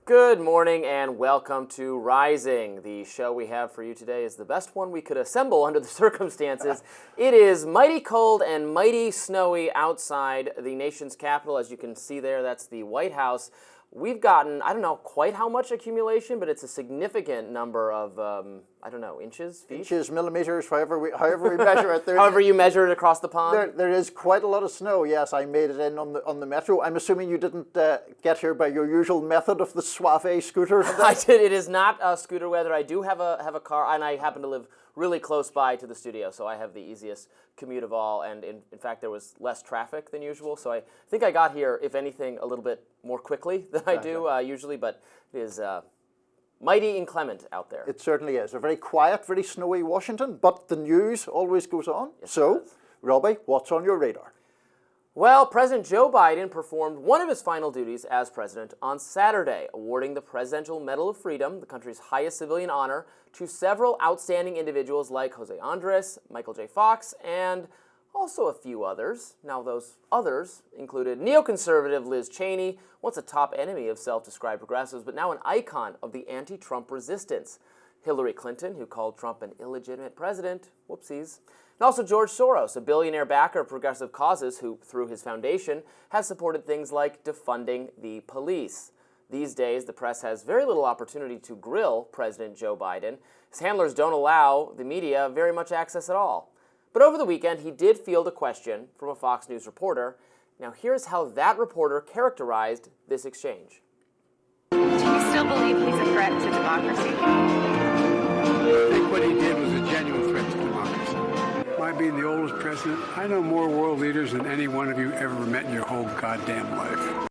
Good morning and welcome to Rising. The show we have for you today is the best one we could assemble under the circumstances. It is mighty cold and mighty snowy outside the nation's capital. As you can see there, that's the White House. We've gotten, I don't know quite how much accumulation, but it's a significant number of, inches, feet? Inches, millimeters, however we measure it. However you measure it across the pond? There is quite a lot of snow, yes. I made it in on the metro. I'm assuming you didn't get here by your usual method of the Soave scooter? I did. It is not scooter weather. I do have a car, and I happen to live really close by to the studio, so I have the easiest commute of all, and in fact there was less traffic than usual, so I think I got here, if anything, a little bit more quickly than I do usually, but it is mighty inclement out there. It certainly is. A very quiet, very snowy Washington, but the news always goes on. Yes, so, Robby, what's on your radar? Well, President Joe Biden performed one of his final duties as president on Saturday, awarding the Presidential Medal of Freedom, the country's highest civilian honor, to several outstanding individuals like Jose Andres, Michael J. Fox, and also a few others. Now, those others included neoconservative Liz Cheney, once a top enemy of self-described progressives, but now an icon of the anti-Trump resistance. Hillary Clinton, who called Trump an illegitimate president, whoopsies. And also George Soros, a billionaire backer of progressive causes who, through his foundation, has supported things like defunding the police. These days, the press has very little opportunity to grill President Joe Biden. His handlers don't allow the media very much access at all. But over the weekend, he did field a question from a Fox News reporter. Now, here's how that reporter characterized this exchange. Do you still believe he's a threat to democracy? I think what he did was a genuine threat to democracy. My being the oldest president, I know more world leaders than any one of you ever met in your whole goddamn life.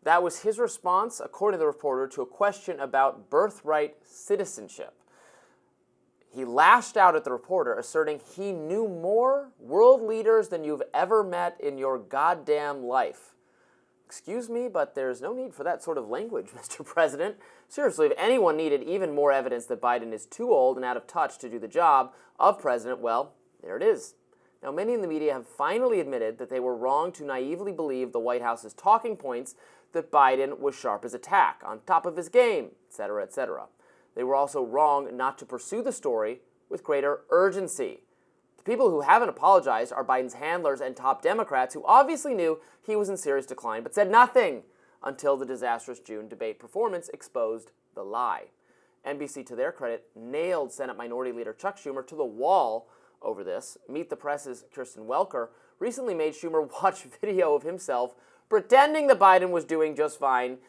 That was his response, according to the reporter, to a question about birthright citizenship. He lashed out at the reporter, asserting he knew more world leaders than you've ever met in your goddamn life. Excuse me, but there's no need for that sort of language, Mr. President. Seriously, if anyone needed even more evidence that Biden is too old and out of touch to do the job of president, well, there it is. Now, many in the media have finally admitted that they were wrong to naively believe the White House's talking points that Biden was sharp as a tack, on top of his game, etc., etc. They were also wrong not to pursue the story with greater urgency. The people who haven't apologized are Biden's handlers and top Democrats who obviously knew he was in serious decline but said nothing until the disastrous June debate performance exposed the lie. NBC, to their credit, nailed Senate Minority Leader Chuck Schumer to the wall over this. Meet the Press's Kirsten Welker recently made Schumer watch video of himself pretending that Biden was doing just fine.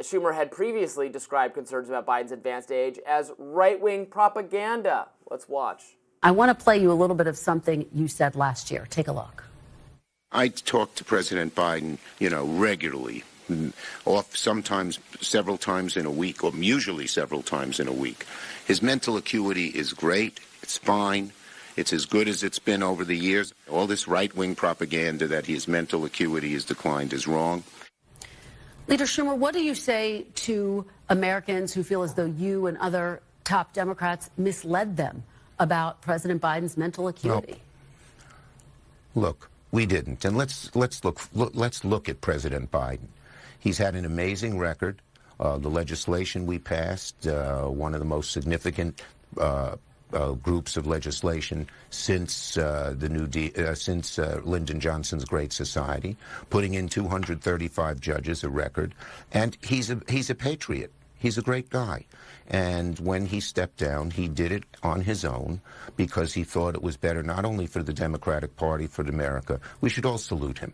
Schumer had previously described concerns about Biden's advanced age as right-wing propaganda. Let's watch. I want to play you a little bit of something you said last year. Take a look. I talk to President Biden, regularly, sometimes several times in a week, or usually several times in a week. His mental acuity is great. It's fine. It's as good as it's been over the years. All this right-wing propaganda that his mental acuity has declined is wrong. Leader Schumer, what do you say to Americans who feel as though you and other top Democrats misled them about President Biden's mental acuity? Well, look, we didn't, and let's look at President Biden. He's had an amazing record. The legislation we passed, one of the most significant groups of legislation since Lyndon Johnson's Great Society, putting in 235 judges, a record, and he's a patriot. He's a great guy. And when he stepped down, he did it on his own because he thought it was better not only for the Democratic Party, for America. We should all salute him.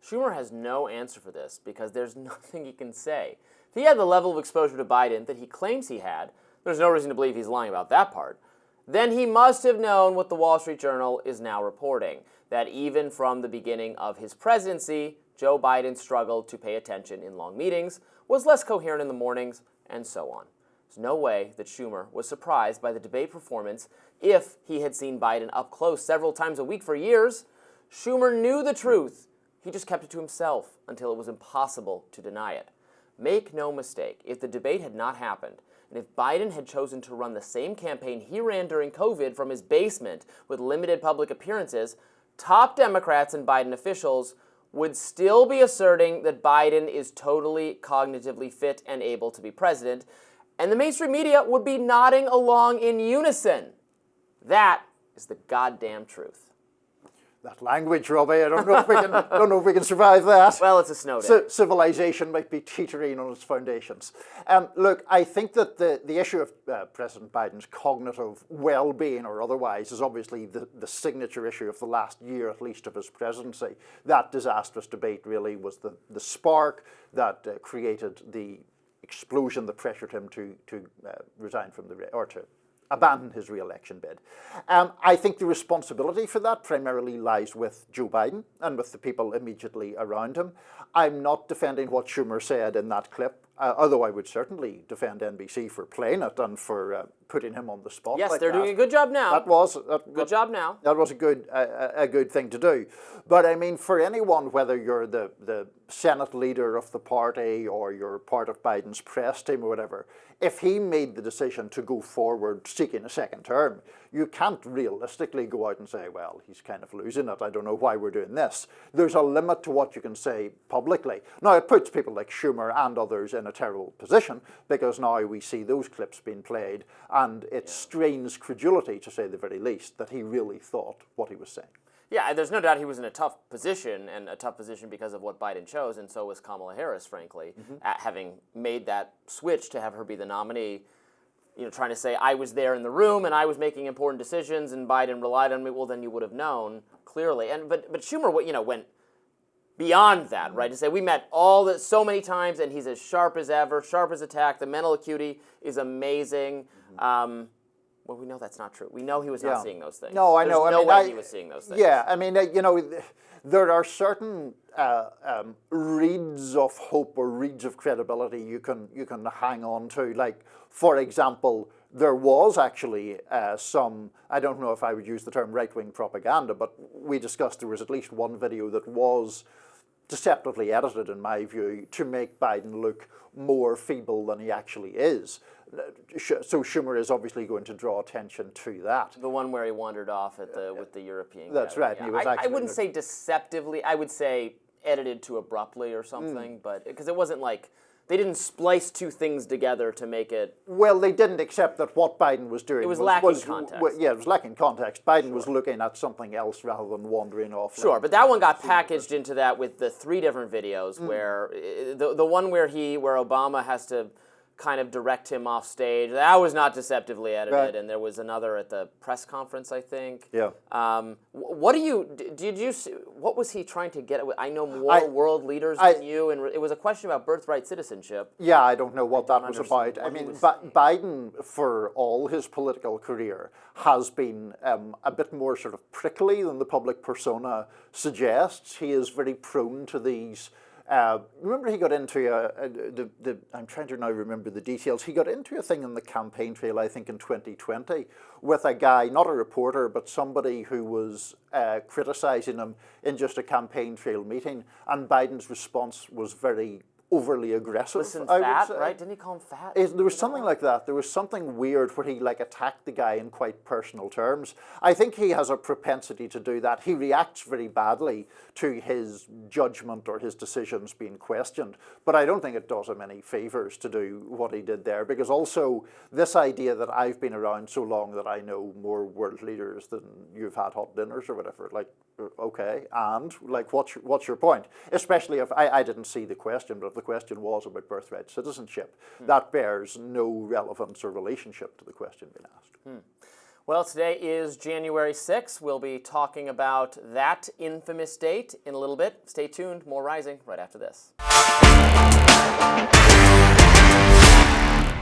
Schumer has no answer for this because there's nothing he can say. If he had the level of exposure to Biden that he claims he had, there's no reason to believe he's lying about that part, then he must have known what the Wall Street Journal is now reporting, that even from the beginning of his presidency, Joe Biden struggled to pay attention in long meetings, was less coherent in the mornings, and so on. There's no way that Schumer was surprised by the debate performance if he had seen Biden up close several times a week for years. Schumer knew the truth. He just kept it to himself until it was impossible to deny it. Make no mistake, if the debate had not happened, and if Biden had chosen to run the same campaign he ran during COVID from his basement with limited public appearances, top Democrats and Biden officials would still be asserting that Biden is totally cognitively fit and able to be president, and the mainstream media would be nodding along in unison. That is the goddamn truth. That language, Robby, I don't know if we can survive that. Well, it's a snow day. Civilization might be teetering on its foundations. Look, I think that the issue of President Biden's cognitive well-being or otherwise is obviously the signature issue of the last year, at least, of his presidency. That disastrous debate really was the spark that created the explosion that pressured him to resign from or to abandon his re-election bid. I think the responsibility for that primarily lies with Joe Biden and with the people immediately around him. I'm not defending what Schumer said in that clip, although I would certainly defend NBC for playing it and for putting him on the spot. Yes, like they're doing a good job now. Good job now. That was a good thing to do. But I mean, for anyone, whether you're the Senate leader of the party or you're part of Biden's press team or whatever, if he made the decision to go forward seeking a second term, you can't realistically go out and say, well, he's kind of losing it. I don't know why we're doing this. There's a limit to what you can say publicly. Now, it puts people like Schumer and others in a terrible position because now we see those clips being played and it strains credulity, to say the very least, that he really thought what he was saying. Yeah, there's no doubt he was in a tough position, and a tough position because of what Biden chose, and so was Kamala Harris, frankly, at having made that switch to have her be the nominee. You know, trying to say, I was there in the room, and I was making important decisions, and Biden relied on me. Well, then you would have known, clearly. But Schumer, went beyond that, right? To say, we met so many times, and he's as sharp as ever, sharp as a tack. The mental acuity is amazing. Well, we know that's not true. We know he was not seeing those things. No, I know. There's no way he was seeing those things. Yeah, I mean, there are certain reeds of hope or reeds of credibility you can hang on to. Like, for example, there was actually some, I don't know if I would use the term right-wing propaganda, but we discussed there was at least one video that was deceptively edited, in my view, to make Biden look more feeble than he actually is. So Schumer is obviously going to draw attention to that. The one where he wandered off with the European. That's right. Yeah. He was I wouldn't say deceptively. I would say edited too abruptly or something. But because it wasn't like they didn't splice two things together to make it. Well, they didn't accept that what Biden was doing. It was lacking context. It was lacking context. Biden was looking at something else rather than wandering off. Sure, but that one got packaged into that with the 3 different videos where the one where Obama has to kind of direct him off stage. That was not deceptively edited, right. And there was another at the press conference, I think. Yeah. What was he trying to get? I know more world leaders than you, and it was a question about birthright citizenship. Yeah, I don't know what that was about. I mean, Biden, for all his political career, has been a bit more sort of prickly than the public persona suggests. He is very prone to these. Remember he got into I'm trying to now remember the details, he got into a thing on the campaign trail, I think in 2020, with a guy, not a reporter, but somebody who was criticizing him in just a campaign trail meeting, and Biden's response was very overly aggressive. Listen, fat, right? Didn't he call him fat? There was something like that. There was something weird where he attacked the guy in quite personal terms. I think he has a propensity to do that. He reacts very badly to his judgment or his decisions being questioned. But I don't think it does him any favors to do what he did there, because also this idea that I've been around so long that I know more world leaders than you've had hot dinners or whatever, okay, and what's your point? Especially if I didn't see the question, but if the question was about birthright citizenship, that bears no relevance or relationship to the question being asked. Well, today is January 6th. We'll be talking about that infamous date in a little bit. Stay tuned. More Rising right after this.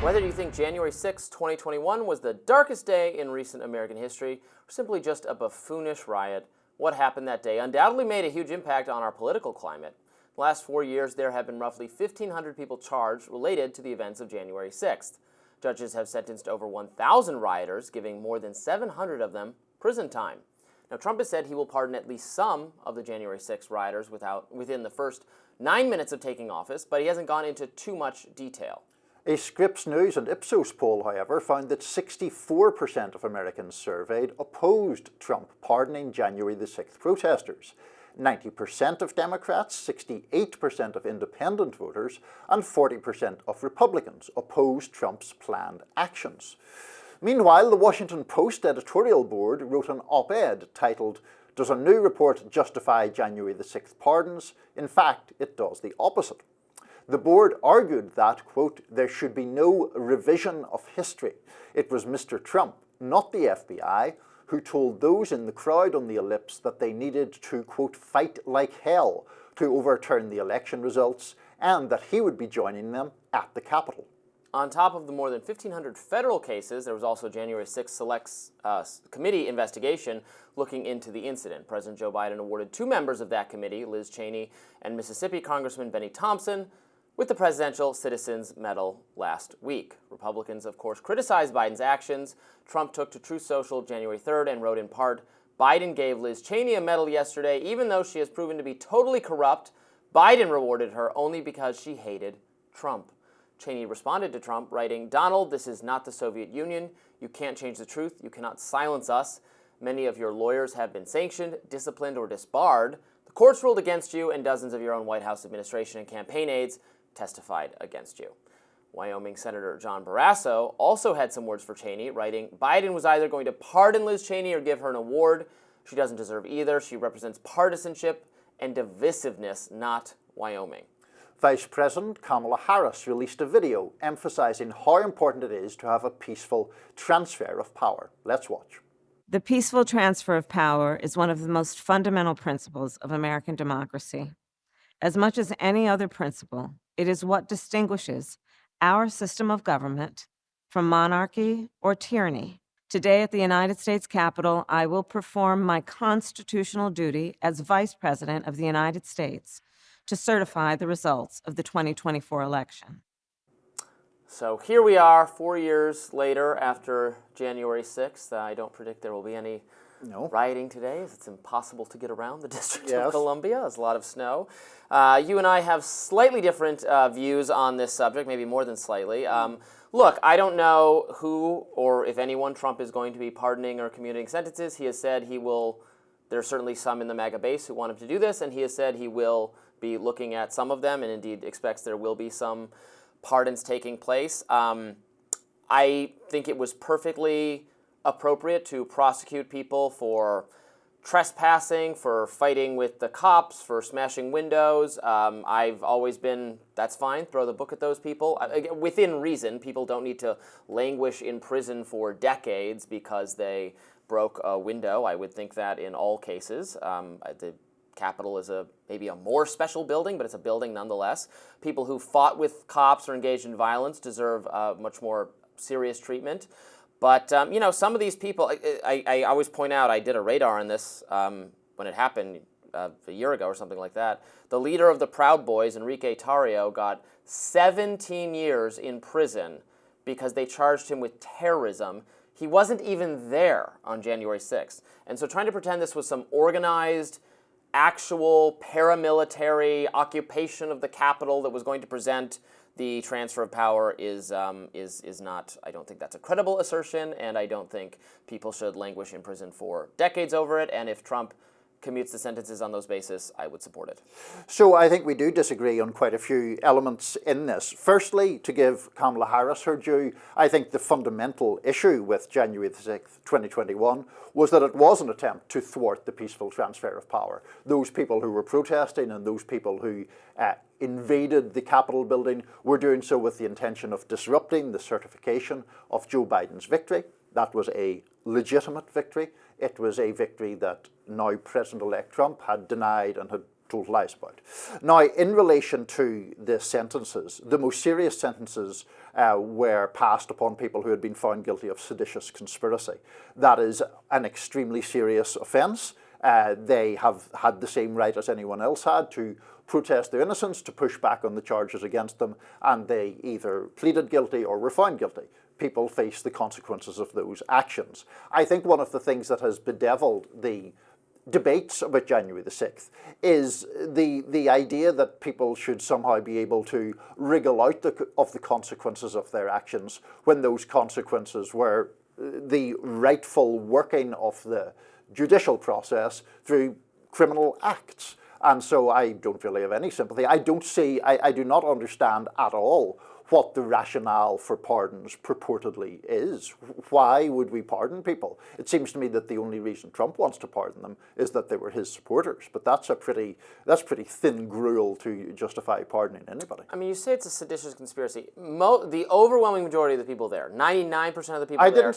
Whether you think January 6, 2021 was the darkest day in recent American history, or simply just a buffoonish riot, what happened that day undoubtedly made a huge impact on our political climate. In the last 4 years, there have been roughly 1,500 people charged related to the events of January 6th. Judges have sentenced over 1,000 rioters, giving more than 700 of them prison time. Now, Trump has said he will pardon at least some of the January 6th rioters within the first 9 minutes of taking office, but he hasn't gone into too much detail. A Scripps News and Ipsos poll, however, found that 64% of Americans surveyed opposed Trump pardoning January the 6th protesters. 90% of Democrats, 68% of independent voters, and 40% of Republicans opposed Trump's planned actions. Meanwhile, the Washington Post editorial board wrote an op-ed titled, "Does a new report justify January the 6th pardons? In fact, it does the opposite." The board argued that, quote, "there should be no revision of history. It was Mr. Trump, not the FBI, who told those in the crowd on the ellipse that they needed to, quote, fight like hell to overturn the election results, and that he would be joining them at the Capitol." On top of the more than 1,500 federal cases, there was also a January 6th Select Committee investigation looking into the incident. President Joe Biden awarded 2 members of that committee, Liz Cheney and Mississippi Congressman Benny Thompson, with the Presidential Citizens Medal last week. Republicans, of course, criticized Biden's actions. Trump took to Truth Social January 3rd and wrote in part, "Biden gave Liz Cheney a medal yesterday, even though she has proven to be totally corrupt. Biden rewarded her only because she hated Trump." Cheney responded to Trump, writing, "Donald, this is not the Soviet Union. You can't change the truth. You cannot silence us. Many of your lawyers have been sanctioned, disciplined, or disbarred. The courts ruled against you, and dozens of your own White House administration and campaign aides testified against you." Wyoming Senator John Barrasso also had some words for Cheney, writing, "Biden was either going to pardon Liz Cheney or give her an award. She doesn't deserve either. She represents partisanship and divisiveness, not Wyoming." Vice President Kamala Harris released a video emphasizing how important it is to have a peaceful transfer of power. Let's watch. The peaceful transfer of power is one of the most fundamental principles of American democracy. As much as any other principle, it is what distinguishes our system of government from monarchy or tyranny. Today at the United States Capitol, I will perform my constitutional duty as Vice President of the United States to certify the results of the 2024 election. So here we are, 4 years later after January 6th. I don't predict there will be any rioting today, as it's impossible to get around the District of Columbia. There's a lot of snow. You and I have slightly different views on this subject, maybe more than slightly. Look, I don't know who or if anyone Trump is going to be pardoning or commuting sentences. He has said he will. There are certainly some in the MAGA base who want him to do this, and he has said he will be looking at some of them, and indeed expects there will be some pardons taking place. I think it was perfectly appropriate to prosecute people for trespassing, for fighting with the cops, for smashing windows. I've always been, that's fine, throw the book at those people. Within reason, people don't need to languish in prison for decades because they broke a window. I would think that in all cases. The Capitol is maybe a more special building, but it's a building nonetheless. People who fought with cops or engaged in violence deserve much more serious treatment. But, some of these people, I always point out, I did a radar on this when it happened a year ago or something like that. The leader of the Proud Boys, Enrique Tarrio, got 17 years in prison because they charged him with terrorism. He wasn't even there on January 6th. And so trying to pretend this was some organized, actual paramilitary occupation of the Capitol that was going to present the transfer of power is not, I don't think that's a credible assertion, and I don't think people should languish in prison for decades over it, and if Trump commutes the sentences on those basis, I would support it. So I think we do disagree on quite a few elements in this. Firstly, to give Kamala Harris her due, I think the fundamental issue with January the 6th, 2021 was that it was an attempt to thwart the peaceful transfer of power. Those people who were protesting and those people who invaded the Capitol building were doing so with the intention of disrupting the certification of Joe Biden's victory. That was a legitimate victory. It was a victory that now President-elect Trump had denied and had told lies about. Now, in relation to the sentences, the most serious sentences were passed upon people who had been found guilty of seditious conspiracy. That is an extremely serious offence. They have had the same right as anyone else had to protest their innocence, to push back on the charges against them, and they either pleaded guilty or were found guilty. People face the consequences of those actions. I think one of the things that has bedeviled the debates about January the 6th is the idea that people should somehow be able to wriggle out of the consequences of their actions when those consequences were the rightful working of the judicial process through criminal acts. And so I don't really have any sympathy. I do not understand at all what the rationale for pardons purportedly is. Why would we pardon people? It seems to me that the only reason Trump wants to pardon them is that they were his supporters. But that's pretty thin gruel to justify pardoning anybody. I mean, you say it's a seditious conspiracy. The overwhelming majority of the people there, 99% of the people I didn't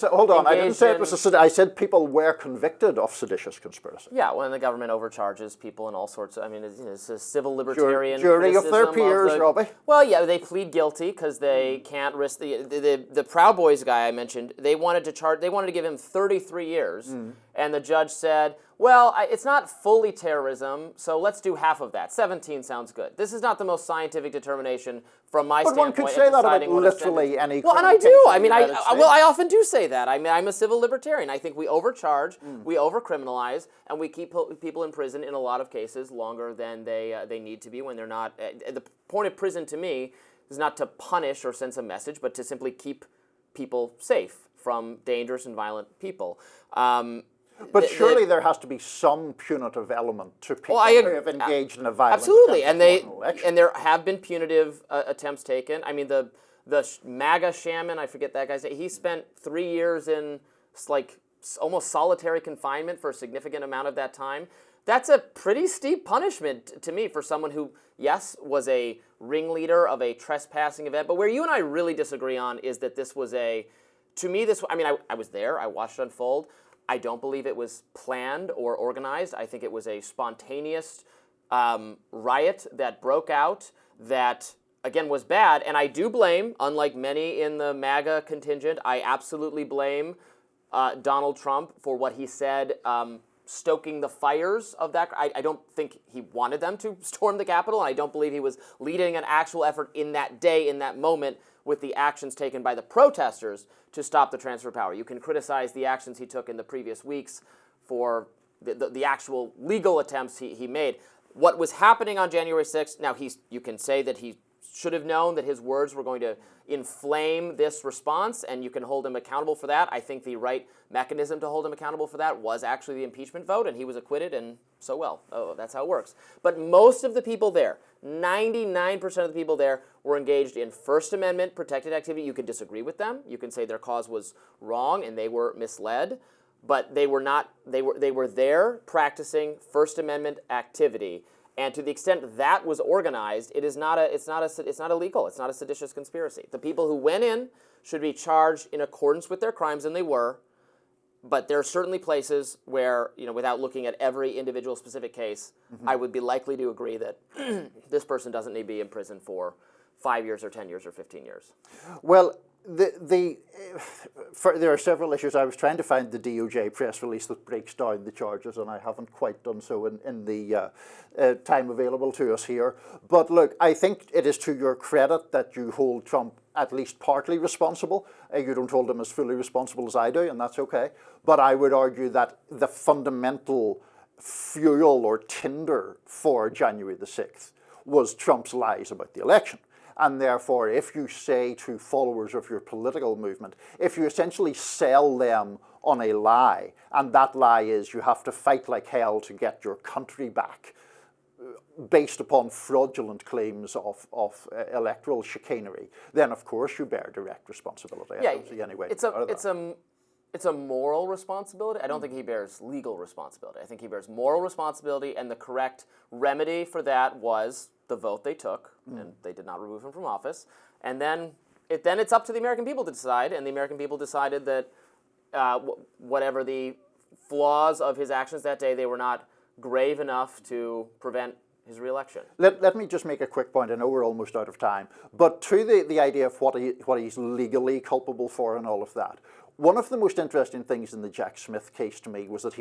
say it was I said people were convicted of seditious conspiracy. Yeah, when the government overcharges people and all sorts of, I mean, it's a civil libertarian jury of their peers, Robby. Well, yeah, they plead guilty because they can't risk the Proud Boys guy I mentioned. They wanted to give him 33 years, and the judge said, well, it's not fully terrorism, so let's do half of that. 17 sounds good. This is not the most scientific determination from my standpoint. But one could say that about literally any. Well, and I do. I mean, I often do say that. I mean, I'm a civil libertarian. I think we overcharge, we overcriminalize, and we keep people in prison in a lot of cases longer than they need to be when they're not. The point of prison to me is not to punish or send some message, but to simply keep people safe from dangerous and violent people. But surely there has to be some punitive element to people who have engaged in a violent absolutely, and there have been punitive attempts taken. I mean, the MAGA shaman, I forget that guy's name. He spent 3 years in like almost solitary confinement for a significant amount of that time. That's a pretty steep punishment to me for someone who, yes, was a ringleader of a trespassing event. But where you and I really disagree on is that this was I was there, I watched it unfold. I don't believe it was planned or organized. I think it was a spontaneous riot that broke out that, again, was bad. And I do blame, unlike many in the MAGA contingent, I absolutely blame Donald Trump for what he said, stoking the fires of that. I don't think he wanted them to storm the Capitol, and I don't believe he was leading an actual effort in that day, in that moment, with the actions taken by the protesters to stop the transfer of power. You can criticize the actions he took in the previous weeks for the actual legal attempts he made. What was happening on January 6th, now you can say that he should have known that his words were going to inflame this response, and you can hold him accountable for that. I think the right mechanism to hold him accountable for that was actually the impeachment vote, and he was acquitted, and so well. Oh, that's how it works. But most of the people there, 99% of the people there, were engaged in First Amendment protected activity. You can disagree with them. You can say their cause was wrong and they were misled, but they were not. They were there practicing First Amendment activity. And to the extent that was organized, it's not illegal. It's not a seditious conspiracy. The people who went in should be charged in accordance with their crimes, and they were. But there are certainly places where, without looking at every individual specific case, I would be likely to agree that this person doesn't need to be in prison for 5 years or 10 years or 15 years. Well, there are several issues. I was trying to find the DOJ press release that breaks down the charges, and I haven't quite done so in the time available to us here. But look, I think it is to your credit that you hold Trump at least partly responsible. You don't hold him as fully responsible as I do, and that's okay. But I would argue that the fundamental fuel or tinder for January the 6th was Trump's lies about the election. And therefore, if you say to followers of your political movement, if you essentially sell them on a lie, and that lie is you have to fight like hell to get your country back, based upon fraudulent claims of electoral chicanery, then of course you bear direct responsibility. Yeah, I don't see any way it's a moral responsibility. I don't think he bears legal responsibility. I think he bears moral responsibility, and the correct remedy for that was the vote they took, and they did not remove him from office. And then it's up to the American people to decide, and the American people decided that whatever the flaws of his actions that day, they were not grave enough to prevent his reelection. Let me just make a quick point. I know we're almost out of time, but to the idea of what he's legally culpable for and all of that, one of the most interesting things in the Jack Smith case to me was that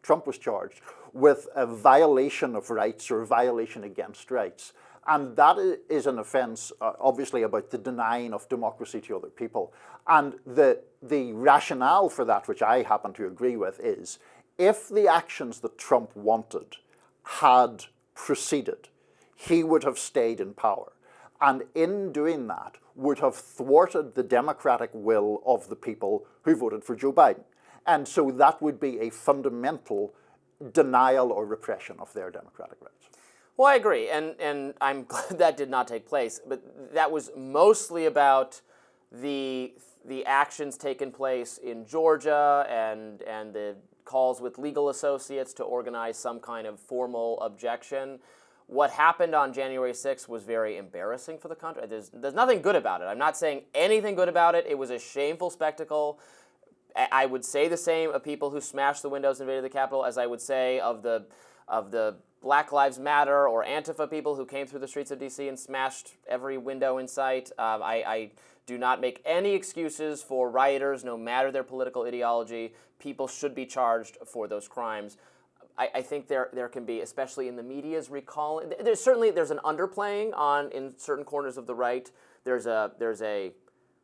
Trump was charged with a violation of rights or violation against rights. And that is an offence, obviously, about the denying of democracy to other people. And the rationale for that, which I happen to agree with, is if the actions that Trump wanted had proceeded, he would have stayed in power. And in doing that, would have thwarted the democratic will of the people who voted for Joe Biden. And so that would be a fundamental denial or repression of their democratic rights. Well, I agree, and I'm glad that did not take place. But that was mostly about the actions taken place in Georgia and the calls with legal associates to organize some kind of formal objection. What happened on January 6th was very embarrassing for the country. There's nothing good about it. I'm not saying anything good about it. It was a shameful spectacle. I would say the same of people who smashed the windows and invaded the Capitol as I would say of the Black Lives Matter or Antifa people who came through the streets of D.C. and smashed every window in sight. I do not make any excuses for rioters, no matter their political ideology. People should be charged for those crimes. I think there can be, especially in the media's recalling, there's an underplaying in certain corners of the right. There's a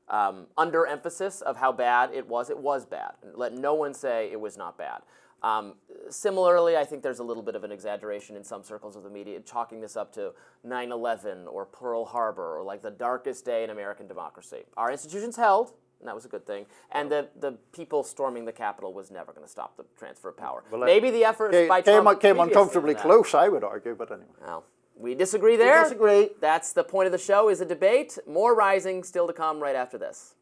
underemphasis of how bad it was. It was bad. Let no one say it was not bad. Similarly, I think there's a little bit of an exaggeration in some circles of the media, chalking this up to 9/11 or Pearl Harbor or like the darkest day in American democracy. Our institutions held, and that was a good thing. And the people storming the Capitol was never going to stop the transfer of power. Well, maybe the efforts by Trump came uncomfortably close, I would argue, but anyway. Well, we disagree there. We disagree. That's the point of the show, is a debate. More Rising still to come right after this.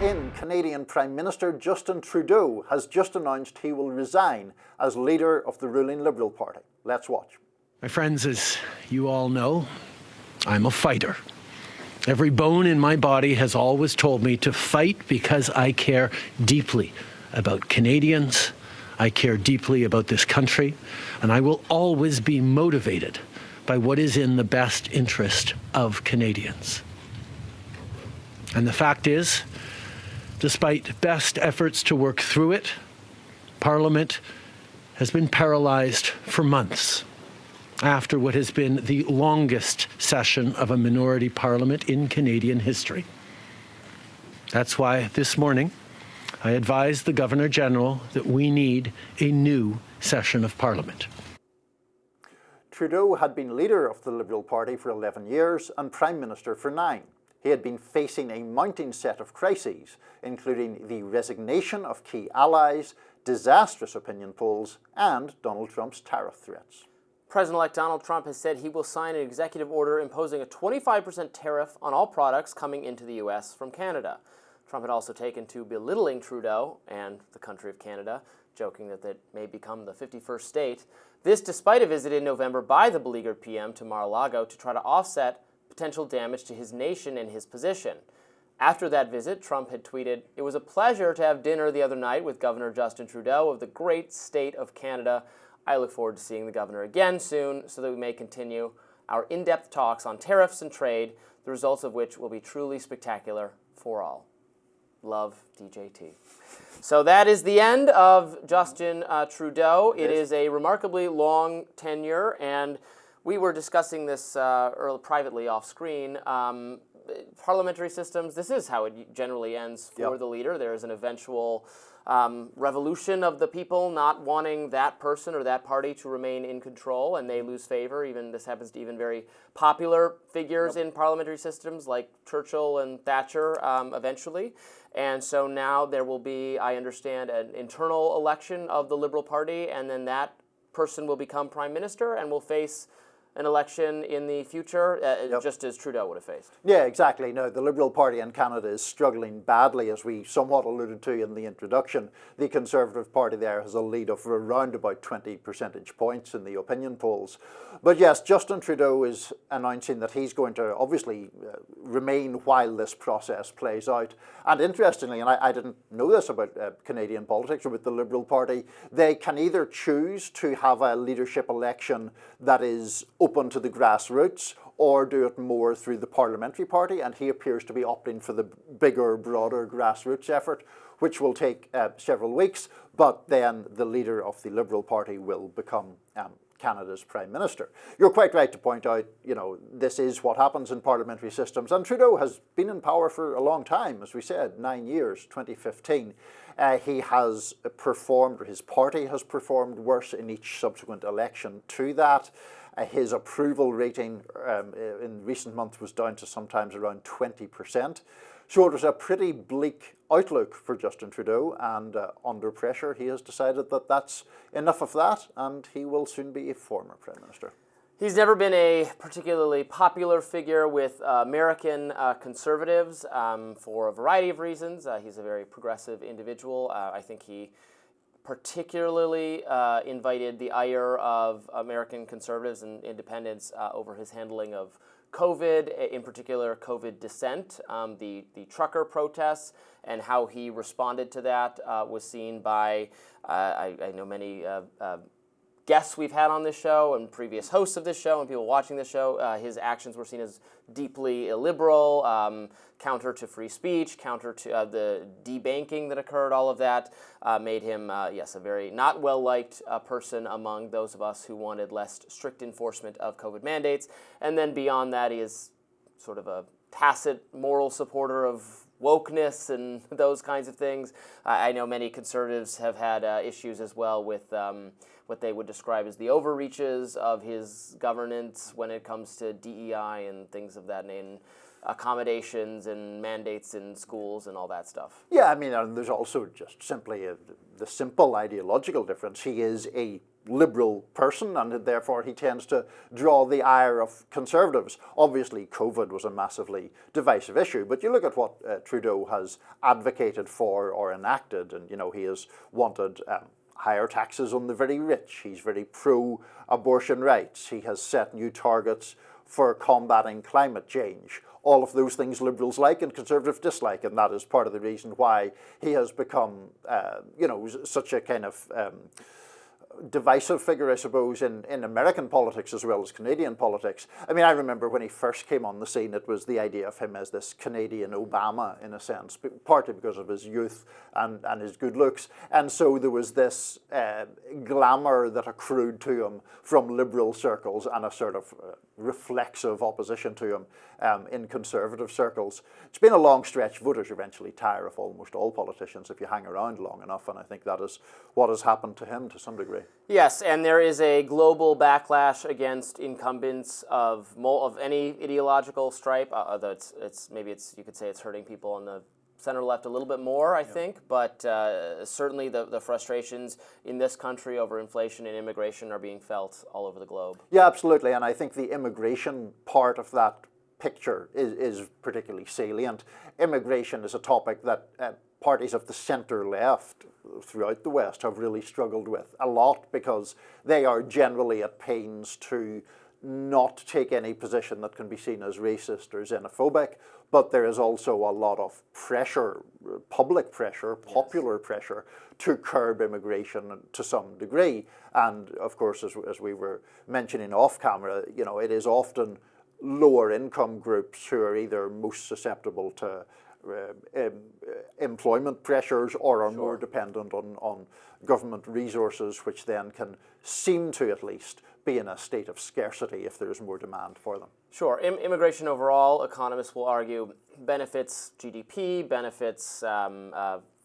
In Canadian Prime Minister Justin Trudeau has just announced he will resign as leader of the ruling Liberal Party. Let's watch. My friends, as you all know, I'm a fighter. Every bone in my body has always told me to fight because I care deeply about Canadians. I care deeply about this country, and I will always be motivated by what is in the best interest of Canadians. And the fact is, despite best efforts to work through it, Parliament has been paralyzed for months after what has been the longest session of a minority parliament in Canadian history. That's why this morning I advised the Governor-General that we need a new session of Parliament. Trudeau had been leader of the Liberal Party for 11 years and Prime Minister for 9. He had been facing a mounting set of crises, including the resignation of key allies, disastrous opinion polls, and Donald Trump's tariff threats. President-elect Donald Trump has said he will sign an executive order imposing a 25% tariff on all products coming into the U.S. from Canada. Trump had also taken to belittling Trudeau and the country of Canada, joking that it may become the 51st state. This despite a visit in November by the beleaguered PM to Mar-a-Lago to try to offset potential damage to his nation and his position. After that visit, Trump had tweeted, "It was a pleasure to have dinner the other night with Governor Justin Trudeau of the great state of Canada. I look forward to seeing the governor again soon so that we may continue our in-depth talks on tariffs and trade, the results of which will be truly spectacular for all. Love, DJT." So that is the end of Justin Trudeau. It is a remarkably long tenure, and we were discussing this privately off screen. Parliamentary systems, this is how it generally ends for the leader. There is an eventual revolution of the people not wanting that person or that party to remain in control, and they lose favor. This happens to even very popular figures in parliamentary systems like Churchill and Thatcher eventually. And so now there will be, I understand, an internal election of the Liberal Party, and then that person will become Prime Minister and will face an election in the future, just as Trudeau would have faced. Yeah, exactly. No, the Liberal Party in Canada is struggling badly, as we somewhat alluded to in the introduction. The Conservative Party there has a lead of around about 20 percentage points in the opinion polls. But yes, Justin Trudeau is announcing that he's going to obviously remain while this process plays out. And interestingly, and I didn't know this about Canadian politics or with the Liberal Party, they can either choose to have a leadership election that is open to the grassroots or do it more through the parliamentary party, and he appears to be opting for the bigger, broader grassroots effort, which will take several weeks, but then the leader of the Liberal Party will become Canada's Prime Minister. You're quite right to point out, this is what happens in parliamentary systems, and Trudeau has been in power for a long time, as we said, 9 years, 2015. He has performed, or his party has performed worse in each subsequent election to that. His approval rating in recent months was down to sometimes around 20%. So it was a pretty bleak outlook for Justin Trudeau, and under pressure he has decided that that's enough of that, and he will soon be a former Prime Minister. He's never been a particularly popular figure with American conservatives for a variety of reasons. He's a very progressive individual. I think he particularly invited the ire of American conservatives and independents over his handling of COVID, in particular COVID dissent, the trucker protests, and how he responded to that was seen by, I know many guests we've had on this show and previous hosts of this show and people watching this show. His actions were seen as deeply illiberal, counter to free speech, counter to the debanking that occurred. All of that made him, yes, a very not well-liked person among those of us who wanted less strict enforcement of COVID mandates. And then beyond that, he is sort of a tacit moral supporter of wokeness and those kinds of things. I know many conservatives have had issues as well with what they would describe as the overreaches of his governance when it comes to DEI and things of that nature, accommodations and mandates in schools and all that stuff. Yeah, I mean, there's also just simply the simple ideological difference. He is a liberal person, and therefore he tends to draw the ire of conservatives. Obviously, COVID was a massively divisive issue, but you look at what Trudeau has advocated for or enacted, and he has wanted higher taxes on the very rich. He's very pro-abortion rights. He has set new targets for combating climate change. All of those things liberals like and conservatives dislike, and that is part of the reason why he has become, such a kind of divisive figure, I suppose, in American politics as well as Canadian politics. I mean, I remember when he first came on the scene, it was the idea of him as this Canadian Obama, in a sense, partly because of his youth and his good looks. And so there was this glamour that accrued to him from liberal circles and a sort of reflexive opposition to him in conservative circles. It's been a long stretch. Voters eventually tire of almost all politicians if you hang around long enough, and I think that is what has happened to him to some degree. Yes, and there is a global backlash against incumbents of any ideological stripe. Although you could say it's hurting people on the center left a little bit more, I think, but certainly the frustrations in this country over inflation and immigration are being felt all over the globe. Yeah, absolutely, and I think the immigration part of that picture is particularly salient. Immigration is a topic that parties of the centre left throughout the West have really struggled with a lot, because they are generally at pains to not take any position that can be seen as racist or xenophobic, but there is also a lot of pressure, public pressure, popular pressure to curb immigration to some degree. And of course, as we were mentioning off camera, it is often lower income groups who are either most susceptible to employment pressures or are more dependent on government resources, which then can seem to at least be in a state of scarcity if there is more demand for them. Sure. Immigration overall, economists will argue, benefits GDP, benefits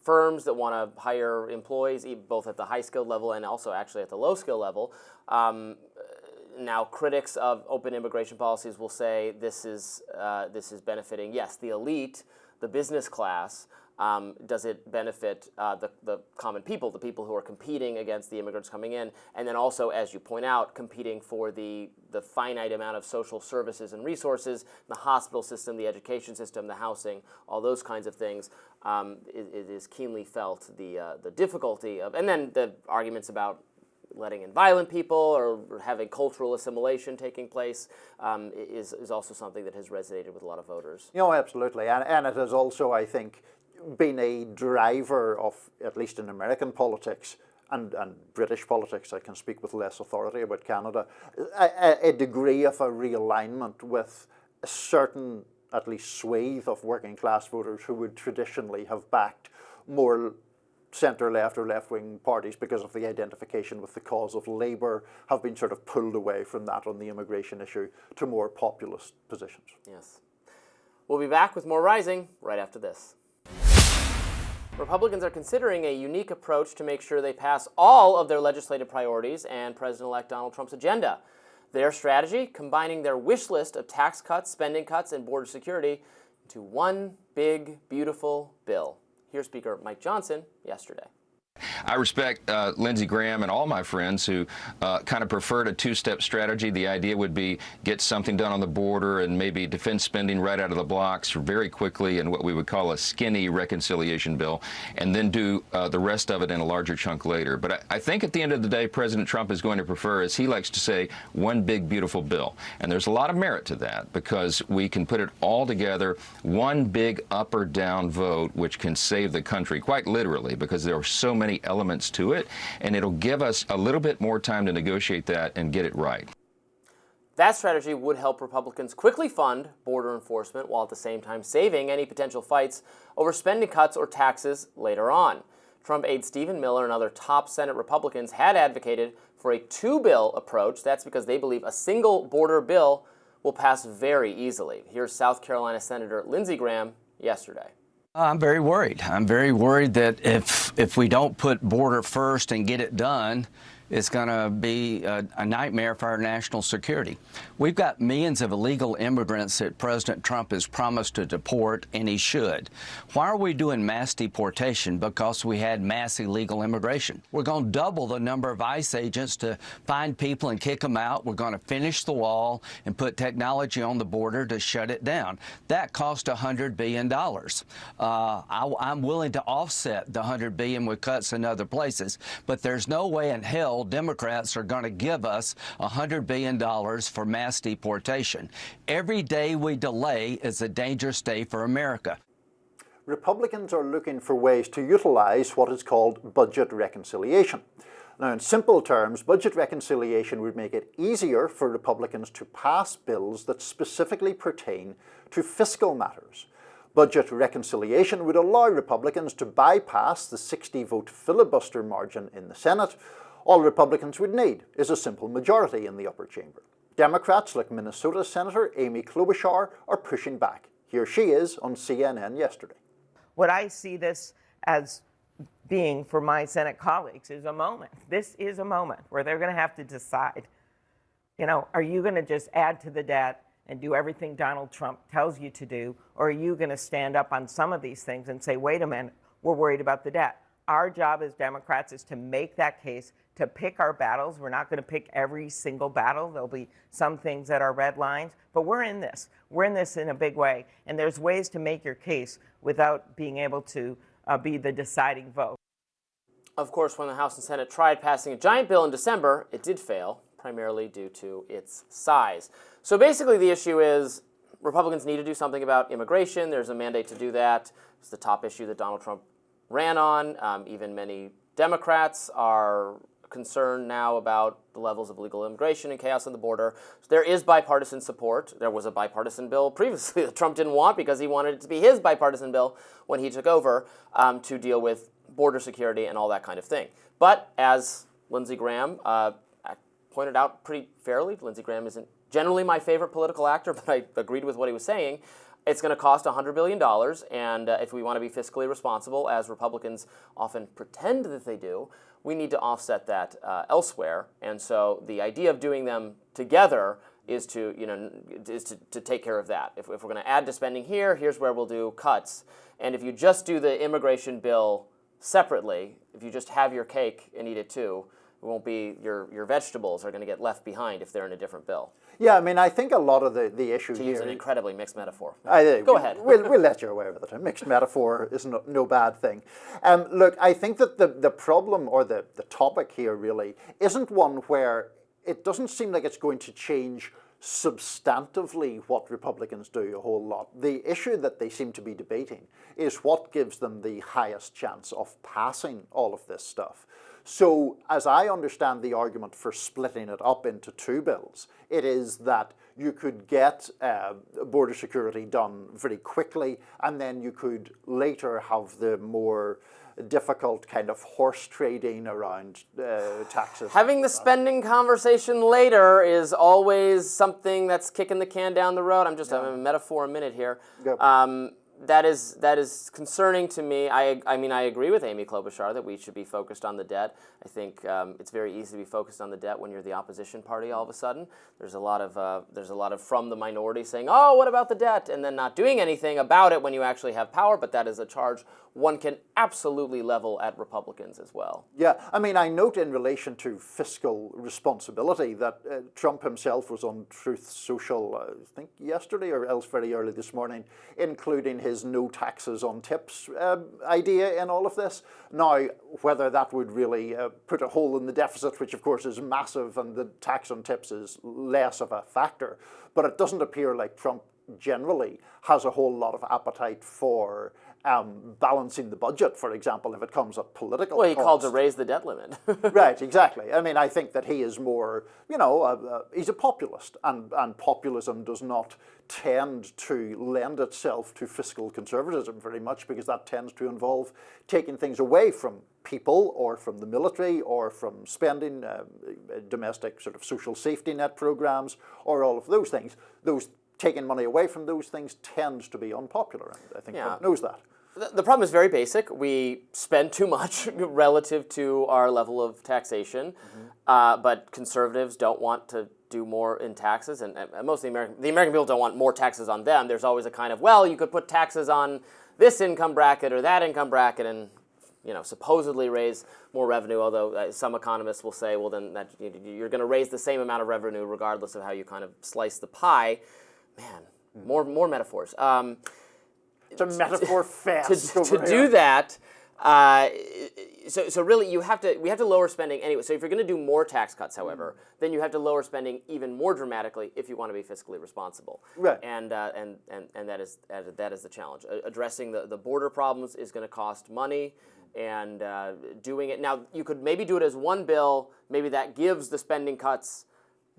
firms that want to hire employees, both at the high-skilled level and also actually at the low-skill level. Now, critics of open immigration policies will say this is benefiting, yes, the elite, the business class. Does it benefit the common people, the people who are competing against the immigrants coming in, and then also, as you point out, competing for the finite amount of social services and resources, the hospital system, the education system, the housing, all those kinds of things. It is keenly felt the difficulty of, and then the arguments about letting in violent people or having cultural assimilation taking place is also something that has resonated with a lot of voters. Absolutely, and it has also, I think, been a driver of, at least in American politics and British politics, I can speak with less authority about Canada, a degree of a realignment with a certain, at least, swathe of working class voters who would traditionally have backed more centre-left or left-wing parties because of the identification with the cause of labour, have been sort of pulled away from that on the immigration issue to more populist positions. Yes. We'll be back with more Rising right after this. Republicans are considering a unique approach to make sure they pass all of their legislative priorities and President-elect Donald Trump's agenda. Their strategy, combining their wish list of tax cuts, spending cuts, and border security into one big, beautiful bill. Here's Speaker Mike Johnson yesterday. I respect Lindsey Graham and all my friends who kind of preferred a two-step strategy. The idea would be get something done on the border and maybe defense spending right out of the blocks very quickly in what we would call a skinny reconciliation bill, and then do the rest of it in a larger chunk later. But I think at the end of the day, President Trump is going to prefer, as he likes to say, one big, beautiful bill. And there's a lot of merit to that because we can put it all together, one big up or down vote, which can save the country, quite literally, because there are so many elements to it, and it'll give us a little bit more time to negotiate that and get it right. That strategy would help Republicans quickly fund border enforcement while at the same time saving any potential fights over spending cuts or taxes later on. Trump aide Stephen Miller and other top Senate Republicans had advocated for a two-bill approach. That's because they believe a single border bill will pass very easily. Here's South Carolina Senator Lindsey Graham yesterday. I'm very worried. I'm very worried that if we don't put border first and get it done, it's going to be a nightmare for our national security. We've got millions of illegal immigrants that President Trump has promised to deport, and he should. Why are we doing mass deportation? Because we had mass illegal immigration. We're going to double the number of ICE agents to find people and kick them out. We're going to finish the wall and put technology on the border to shut it down. That cost $100 billion. I'm willing to offset the $100 billion with cuts in other places, but there's no way in hell Democrats are going to give us $100 billion for mass deportation. Every day we delay is a dangerous day for America. Republicans are looking for ways to utilize what is called budget reconciliation. Now, in simple terms, budget reconciliation would make it easier for Republicans to pass bills that specifically pertain to fiscal matters. Budget reconciliation would allow Republicans to bypass the 60-vote filibuster margin in the Senate. All Republicans would need is a simple majority in the upper chamber. Democrats like Minnesota Senator Amy Klobuchar are pushing back. Here she is on CNN yesterday. What I see this as being for my Senate colleagues is a moment. This is a moment where they're going to have to decide, are you going to just add to the debt and do everything Donald Trump tells you to do, or are you going to stand up on some of these things and say, wait a minute, we're worried about the debt? Our job as Democrats is to make that case, to pick our battles. We're not going to pick every single battle. There'll be some things that are red lines, but we're in this. We're in this in a big way, and there's ways to make your case without being able to be the deciding vote. Of course, when the House and Senate tried passing a giant bill in December, it did fail, primarily due to its size. So basically the issue is Republicans need to do something about immigration. There's a mandate to do that. It's the top issue that Donald Trump ran on. Even many Democrats are concerned now about the levels of illegal immigration and chaos on the border. So there is bipartisan support. There was a bipartisan bill previously that Trump didn't want because he wanted it to be his bipartisan bill when he took over to deal with border security and all that kind of thing. But as Lindsey Graham pointed out pretty fairly, Lindsey Graham isn't generally my favorite political actor, but I agreed with what he was saying. It's going to cost $100 billion, and if we want to be fiscally responsible, as Republicans often pretend that they do, we need to offset that elsewhere. And so the idea of doing them together is to take care of that. If we're going to add to spending here, here's where we'll do cuts. And if you just do the immigration bill separately, if you just have your cake and eat it too, it won't be your vegetables are going to get left behind if they're in a different bill. Yeah, I mean, I think a lot of the issue to here... use an incredibly mixed metaphor. Go ahead. We'll let you away with it. A mixed metaphor is no bad thing. Look, I think that the problem or the topic here really isn't one where it doesn't seem like it's going to change substantively what Republicans do a whole lot. The issue that they seem to be debating is what gives them the highest chance of passing all of this stuff. So, as I understand the argument for splitting it up into two bills, it is that you could get border security done very quickly, and then you could later have the more difficult kind of horse trading around taxes. Having the spending conversation later is always something that's kicking the can down the road. I'm a metaphor a minute here. Yep. that is concerning to me. I mean, I agree with Amy Klobuchar that we should be focused on the debt. I think it's very easy to be focused on the debt when you're the opposition party. All of a sudden, there's a lot of from the minority saying, "Oh, what about the debt?" and then not doing anything about it when you actually have power. But that is a charge one can absolutely level at Republicans as well. Yeah, I mean, I note in relation to fiscal responsibility that Trump himself was on Truth Social, I think yesterday or else very early this morning, including his no taxes on tips idea in all of this. Now, whether that would really put a hole in the deficit, which of course is massive, and the tax on tips is less of a factor, but it doesn't appear like Trump generally has a whole lot of appetite for balancing the budget, for example, if it comes at political Well, he cost. called to raise the debt limit. Right, exactly. I mean, I think that he is more, he's a populist, and populism does not tend to lend itself to fiscal conservatism very much, because that tends to involve taking things away from people or from the military or from spending, domestic sort of social safety net programs or all of those things. Those taking money away from those things tends to be unpopular, and I think Trump knows that. The problem is very basic. We spend too much relative to our level of taxation, but conservatives don't want to do more in taxes, and most of the American people don't want more taxes on them. There's always a kind of, well, you could put taxes on this income bracket or that income bracket and supposedly raise more revenue, although some economists will say, well, then that you're going to raise the same amount of revenue regardless of how you kind of slice the pie. Man, more metaphors. It's a metaphor fest. To do that, so really we have to lower spending anyway. So if you're going to do more tax cuts, however, then you have to lower spending even more dramatically if you want to be fiscally responsible. Right. And that is the challenge. Addressing the border problems is going to cost money, and doing it now, you could maybe do it as one bill. Maybe that gives the spending cuts,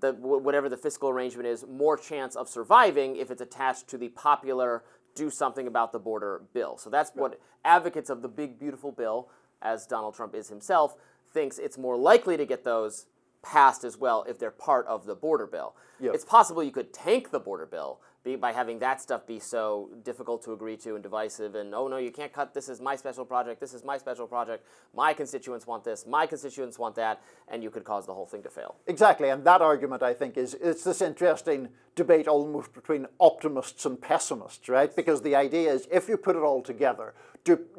whatever the fiscal arrangement is, more chance of surviving if it's attached to the popular do something about the border bill. So that's what advocates of the big, beautiful bill, as Donald Trump is himself, thinks it's more likely to get those passed as well if they're part of the border bill. Yep. It's possible you could tank the border bill by having that stuff be so difficult to agree to and divisive, and oh no, you can't cut, this is my special project, this is my special project, my constituents want this, my constituents want that, and you could cause the whole thing to fail. Exactly, and that argument, I think, it's this interesting debate almost between optimists and pessimists, right? Because the idea is, if you put it all together,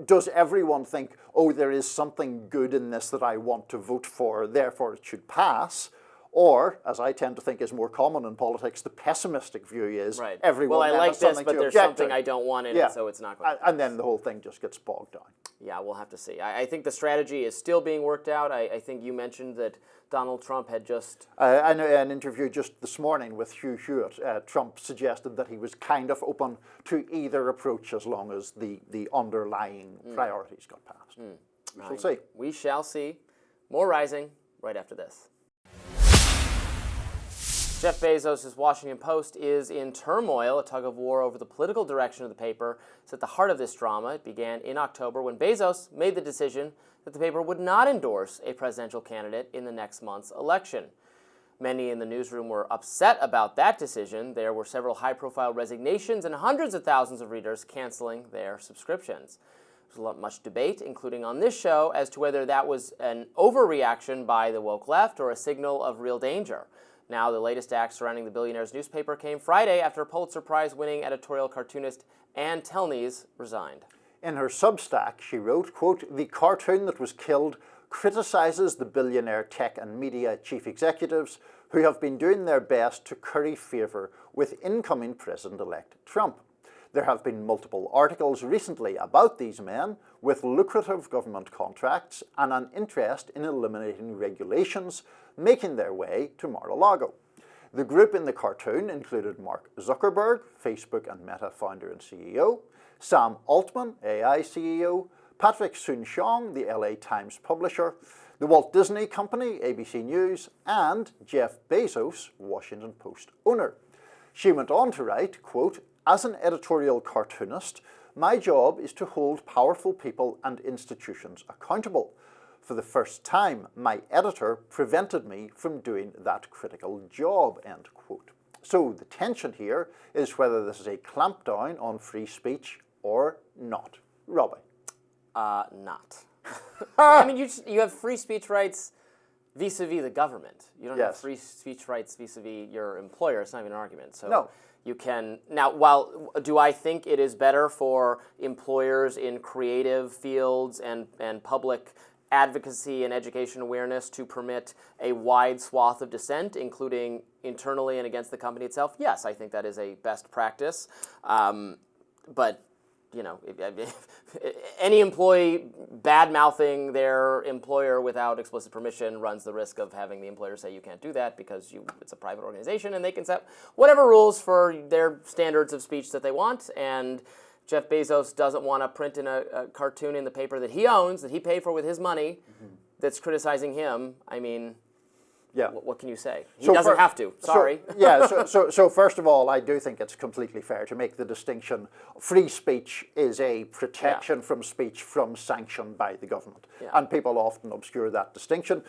does everyone think, oh, there is something good in this that I want to vote for, therefore it should pass? Or, as I tend to think is more common in politics, the pessimistic view is everyone well, I like has this, but there's something to. I don't want in it, so it's not going to pass. And then the whole thing just gets bogged down. Yeah, we'll have to see. I think the strategy is still being worked out. I think you mentioned that Donald Trump had just... in an interview just this morning with Hugh Hewitt, Trump suggested that he was kind of open to either approach as long as the underlying priorities got passed. We shall see. We shall see. More Rising right after this. Jeff Bezos' Washington Post is in turmoil. A tug-of-war over the political direction of the paper is at the heart of this drama. It began in October when Bezos made the decision that the paper would not endorse a presidential candidate in the next month's election. Many in the newsroom were upset about that decision. There were several high-profile resignations and hundreds of thousands of readers canceling their subscriptions. There was much debate, including on this show, as to whether that was an overreaction by the woke left or a signal of real danger. Now, the latest act surrounding the billionaire's newspaper came Friday after Pulitzer Prize-winning editorial cartoonist Ann Telnese resigned. In her Substack, she wrote, quote, "The cartoon that was killed criticizes the billionaire tech and media chief executives who have been doing their best to curry favor with incoming President-elect Trump. There have been multiple articles recently about these men with lucrative government contracts and an interest in eliminating regulations making their way to Mar-a-Lago. The group in the cartoon included Mark Zuckerberg, Facebook and Meta founder and CEO, Sam Altman, AI CEO, Patrick Soon-Shiong, the LA Times publisher, the Walt Disney Company, ABC News, and Jeff Bezos, Washington Post owner. She went on to write, quote, "As an editorial cartoonist, my job is to hold powerful people and institutions accountable. For the first time, my editor prevented me from doing that critical job," end quote. So the tension here is whether this is a clampdown on free speech or not? Robby? Not. I mean, you have free speech rights vis-a-vis the government. You don't have free speech rights vis-a-vis your employer. It's not even an argument. So no. You can now. While do I think it is better for employers in creative fields and public advocacy and education awareness to permit a wide swath of dissent, including internally and against the company itself? Yes, I think that is a best practice. But you know, if any employee bad-mouthing their employer without explicit permission runs the risk of having the employer say you can't do that because it's a private organization and they can set whatever rules for their standards of speech that they want. And Jeff Bezos doesn't want to print in a cartoon in the paper that he owns, that he paid for with his money, that's criticizing him. I mean, what can you say? He doesn't have to. Sorry. So first of all, I do think it's completely fair to make the distinction. Free speech is a protection from speech from sanction by the government. And people often obscure that distinction.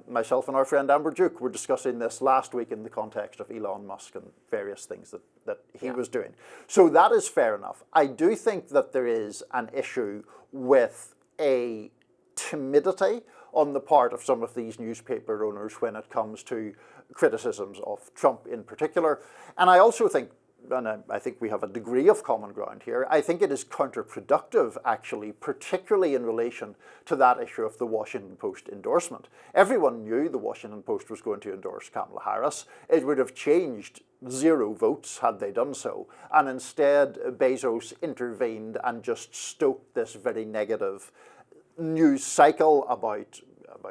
Myself and our friend Amber Duke were discussing this last week in the context of Elon Musk and various things that he was doing. So that is fair enough. I do think that there is an issue with a timidity on the part of some of these newspaper owners when it comes to criticisms of Trump in particular. And I also think, and I think we have a degree of common ground here, I think it is counterproductive, actually, particularly in relation to that issue of the Washington Post endorsement. Everyone knew the Washington Post was going to endorse Kamala Harris. It would have changed 0 votes had they done so. And instead, Bezos intervened and just stoked this very negative news cycle about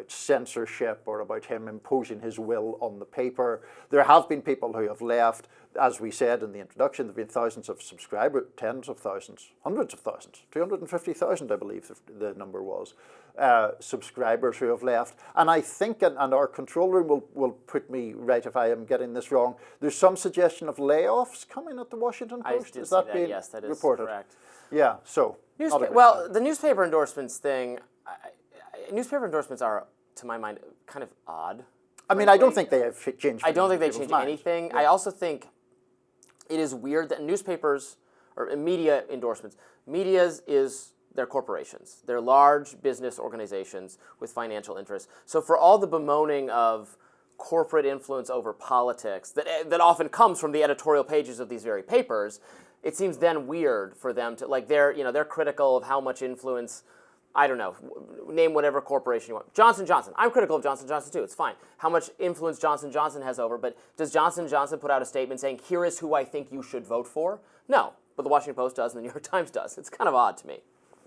censorship or about him imposing his will on the paper. There have been people who have left. As we said in the introduction, there have been thousands of subscribers, tens of thousands, hundreds of thousands, 250,000 I believe the number was, subscribers who have left. And I think, and our control room will put me right if I am getting this wrong, there's some suggestion of layoffs coming at the Washington Post. Is that being yes, that is reported? Correct. Yeah, so. Well, the newspaper endorsements thing, newspaper endorsements are, to my mind, kind of odd. I mean, I don't think they have changed. I don't think they change anything. I also think it is weird that newspapers or media endorsements, media's is their corporations. They're large business organizations with financial interests. So for all the bemoaning of corporate influence over politics that often comes from the editorial pages of these very papers, it seems then weird for them to, like, they're critical of how much influence, I don't know, name whatever corporation you want. Johnson & Johnson. I'm critical of Johnson & Johnson too. It's fine. How much influence Johnson & Johnson has over, but does Johnson & Johnson put out a statement saying, here is who I think you should vote for? No, but the Washington Post does and the New York Times does. It's kind of odd to me.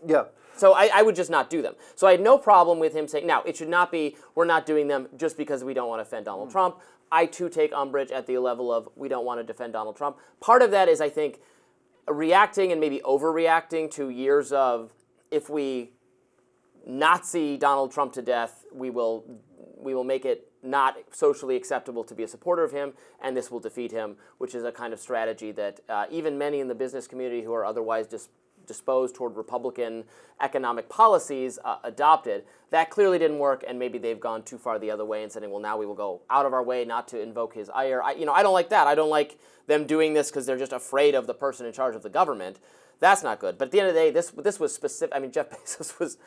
Yeah. So I would just not do them. So I had no problem with him saying, now, it should not be, we're not doing them just because we don't want to offend Donald Trump. I too take umbrage at the level of we don't want to defend Donald Trump. Part of that is, I think, reacting and maybe overreacting to years of, if we Nazi Donald Trump to death, we will make it not socially acceptable to be a supporter of him, and this will defeat him, which is a kind of strategy that even many in the business community who are otherwise disposed toward Republican economic policies adopted. That clearly didn't work, and maybe they've gone too far the other way and saying, well, now we will go out of our way not to invoke his ire. I don't like that. I don't like them doing this because they're just afraid of the person in charge of the government. That's not good. But at the end of the day, this was specific. I mean, Jeff Bezos was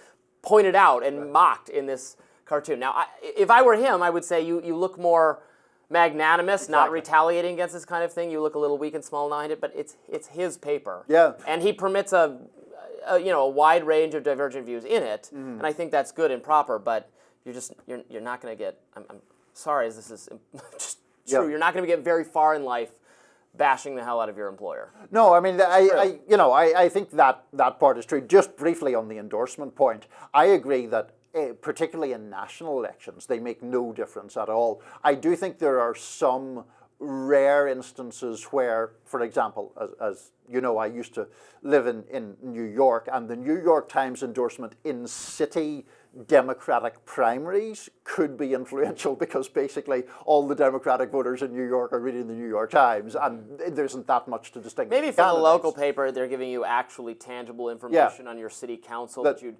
pointed out and mocked in this cartoon. Now, if I were him, I would say you look more magnanimous, not retaliating against this kind of thing. You look a little weak and small-minded, but it's his paper. Yeah. And he permits a wide range of divergent views in it, and I think that's good and proper. But you're not going to get. I'm sorry, this is just true. You're not going to get very far in life bashing the hell out of your employer. No, I mean, I think that part is true. Just briefly on the endorsement point, I agree that particularly in national elections, they make no difference at all. I do think there are some rare instances where, for example, as you know, I used to live in New York, and the New York Times endorsement in city Democratic primaries could be influential because basically all the Democratic voters in New York are reading the New York Times, and there isn't that much to distinguish. Maybe for the local paper, they're giving you actually tangible information on your city council that you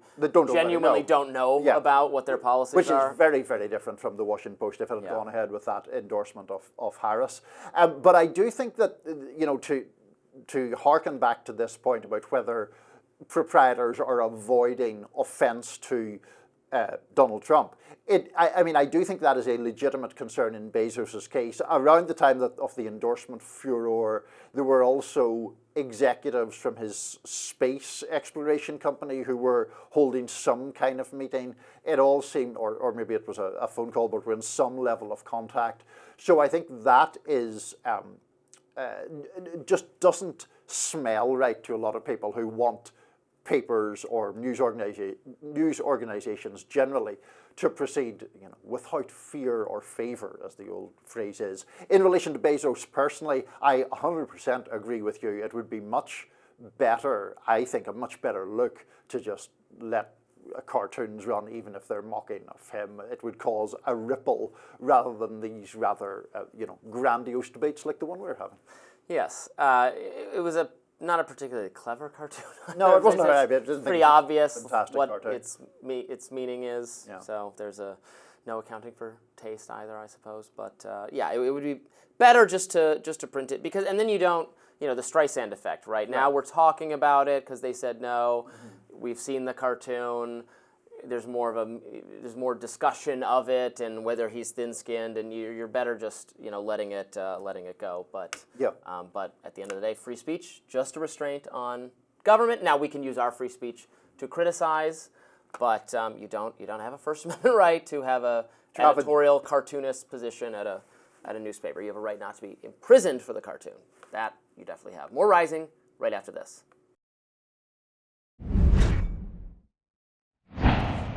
genuinely don't know about what their policies are. Which is very, very different from the Washington Post if it had gone ahead with that endorsement of Harris. But I do think that, to harken back to this point about whether proprietors are avoiding offence to Donald Trump. I mean, I do think that is a legitimate concern in Bezos' case. Around the time of the endorsement furor, there were also executives from his space exploration company who were holding some kind of meeting. It all seemed, or maybe it was a phone call, but we're in some level of contact. So I think that is just doesn't smell right to a lot of people who want papers or news organizations generally to proceed, without fear or favor, as the old phrase is. In relation to Bezos personally, I 100% agree with you. It would be much better, I think, a much better look to just let cartoons run, even if they're mocking of him. It would cause a ripple rather than these rather, grandiose debates like the one we're having. Yes, it was not a particularly clever cartoon. No, it wasn't. It's pretty obvious what cartoon. its meaning is. Yeah. So there's no accounting for taste either, I suppose. But yeah, it would be better just to print it, because, and then you don't, the Streisand effect, right? Now we're talking about it because they said no. Mm-hmm. We've seen the cartoon. There's more discussion of it and whether he's thin-skinned, and you're better just letting it go. But but at the end of the day, free speech, just a restraint on government. Now we can use our free speech to criticize, but you don't have a First Amendment right to have a editorial cartoonist position at a newspaper. You have a right not to be imprisoned for the cartoon. That you definitely have. More Rising right after this.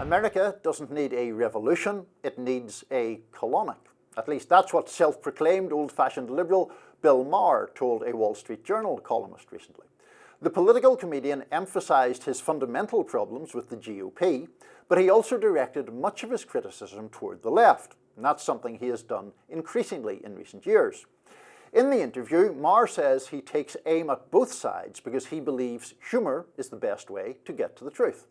America doesn't need a revolution, it needs a colonic. At least that's what self-proclaimed old-fashioned liberal Bill Maher told a Wall Street Journal columnist recently. The political comedian emphasized his fundamental problems with the GOP, but he also directed much of his criticism toward the left, and that's something he has done increasingly in recent years. In the interview, Maher says he takes aim at both sides because he believes humor is the best way to get to the truth.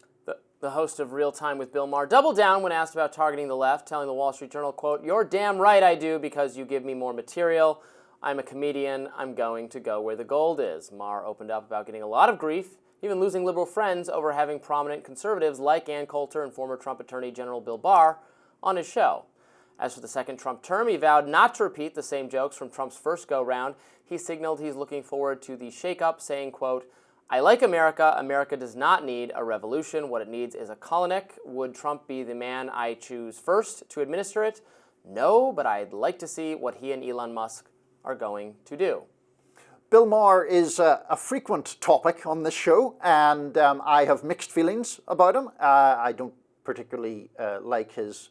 The host of Real Time with Bill Maher doubled down when asked about targeting the left, telling the Wall Street Journal, quote, "You're damn right I do, because you give me more material. I'm a comedian. I'm going to go where the gold is." Maher opened up about getting a lot of grief, even losing liberal friends over having prominent conservatives like Ann Coulter and former Trump Attorney General Bill Barr on his show. As for the second Trump term, he vowed not to repeat the same jokes from Trump's first go-round. He signaled he's looking forward to the shake-up, saying, quote, "I like America. America does not need a revolution. What it needs is a colonic. Would Trump be the man I choose first to administer it? No, but I'd like to see what he and Elon Musk are going to do." Bill Maher is a frequent topic on this show, and I have mixed feelings about him. I don't particularly like his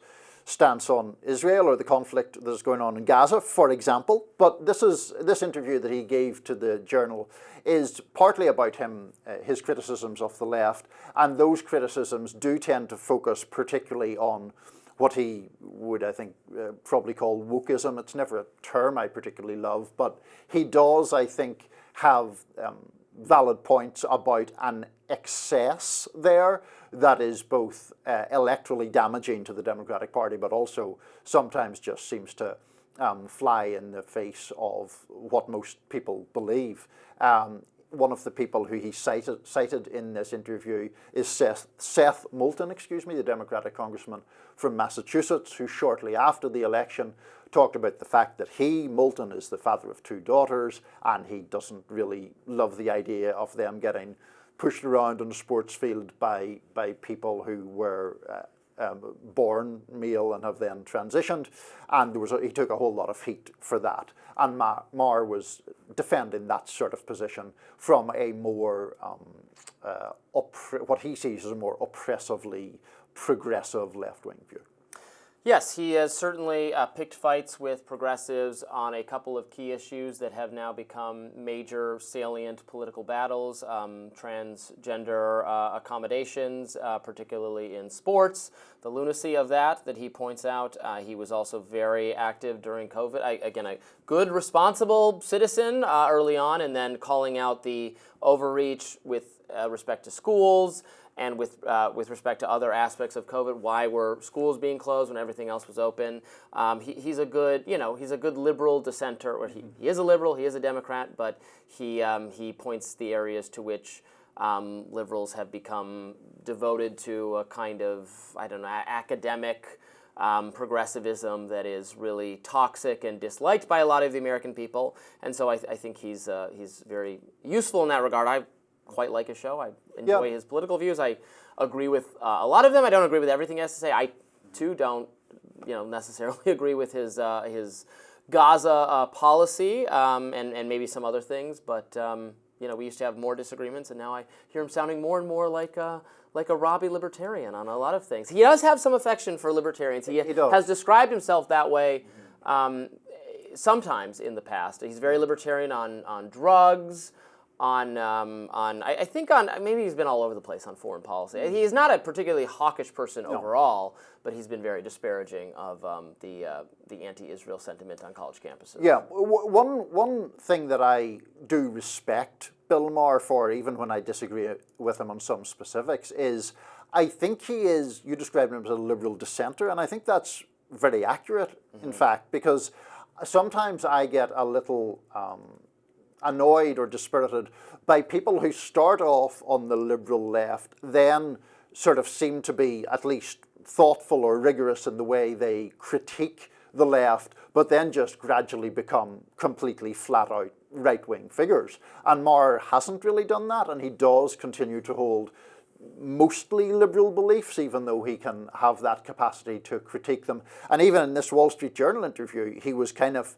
stance on Israel or the conflict that's going on in Gaza, for example. But this interview that he gave to the Journal is partly about him, his criticisms of the left, and those criticisms do tend to focus particularly on what he would, I think, probably call wokeism. It's never a term I particularly love, but he does, I think, have valid points about an excess there that is both electorally damaging to the Democratic Party, but also sometimes just seems to fly in the face of what most people believe. One of the people who he cited in this interview is Seth Moulton, the Democratic congressman from Massachusetts, who shortly after the election talked about the fact that Moulton, is the father of two daughters, and he doesn't really love the idea of them getting pushed around on the sports field by people who were born male and have then transitioned, and he took a whole lot of heat for that. And Maher was defending that sort of position from a more, what he sees as a more oppressively progressive left-wing view. Yes, he has certainly picked fights with progressives on a couple of key issues that have now become major salient political battles, transgender accommodations, particularly in sports, the lunacy of that he points out. He was also very active during COVID. Again, a good, responsible citizen early on, and then calling out the overreach with respect to schools and with respect to other aspects of COVID, why were schools being closed when everything else was open. He's a good, he's a good liberal dissenter. Or he is a liberal, he is a Democrat, but he points the areas to which liberals have become devoted to a kind of, academic progressivism that is really toxic and disliked by a lot of the American people. And so I think he's very useful in that regard. I quite like his show. I enjoy his political views. I agree with a lot of them. I don't agree with everything he has to say. I too don't, necessarily agree with his Gaza policy and maybe some other things. But we used to have more disagreements, and now I hear him sounding more and more like a Robby libertarian on a lot of things. He does have some affection for libertarians. He has described himself that way sometimes in the past. He's very libertarian on drugs, I think maybe he's been all over the place on foreign policy. He's not a particularly hawkish person overall, but he's been very disparaging of the anti-Israel sentiment on college campuses. Yeah, one thing that I do respect Bill Maher for, even when I disagree with him on some specifics, is I think he is, you described him as a liberal dissenter, and I think that's very accurate, in fact, because sometimes I get a little annoyed or dispirited by people who start off on the liberal left, then sort of seem to be at least thoughtful or rigorous in the way they critique the left, but then just gradually become completely flat-out right-wing figures. And Maher hasn't really done that, and he does continue to hold mostly liberal beliefs, even though he can have that capacity to critique them. And even in this Wall Street Journal interview, he was kind of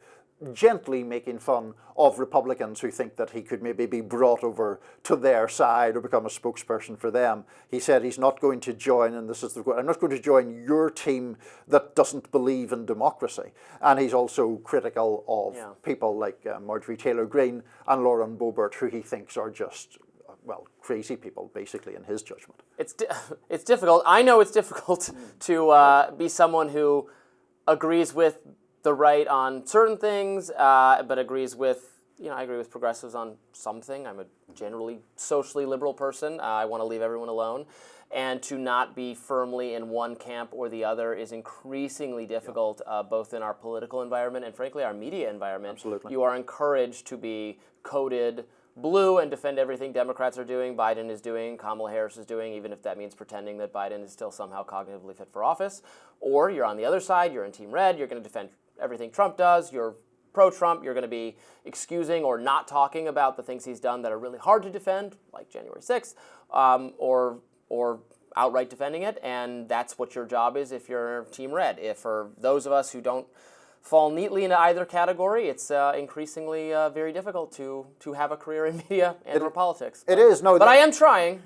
gently making fun of Republicans who think that he could maybe be brought over to their side or become a spokesperson for them. He said he's not going to join, and this is the quote, "I'm not going to join your team that doesn't believe in democracy." And he's also critical of people like Marjorie Taylor Greene and Lauren Boebert, who he thinks are just, crazy people, basically, in his judgment. It's difficult. I know it's difficult to be someone who agrees with the right on certain things, but agrees with, I agree with progressives on something. I'm a generally socially liberal person. I want to leave everyone alone. And to not be firmly in one camp or the other is increasingly difficult, both in our political environment and, frankly, our media environment. Absolutely. You are encouraged to be coded blue and defend everything Democrats are doing, Biden is doing, Kamala Harris is doing, even if that means pretending that Biden is still somehow cognitively fit for office. Or you're on the other side, you're in Team Red, you're going to defend everything Trump does, you're pro-Trump, you're going to be excusing or not talking about the things he's done that are really hard to defend, like January 6th, or outright defending it, and that's what your job is if you're Team Red. If for those of us who don't fall neatly into either category, it's increasingly very difficult to have a career in media and or politics. It is, no. But I am trying.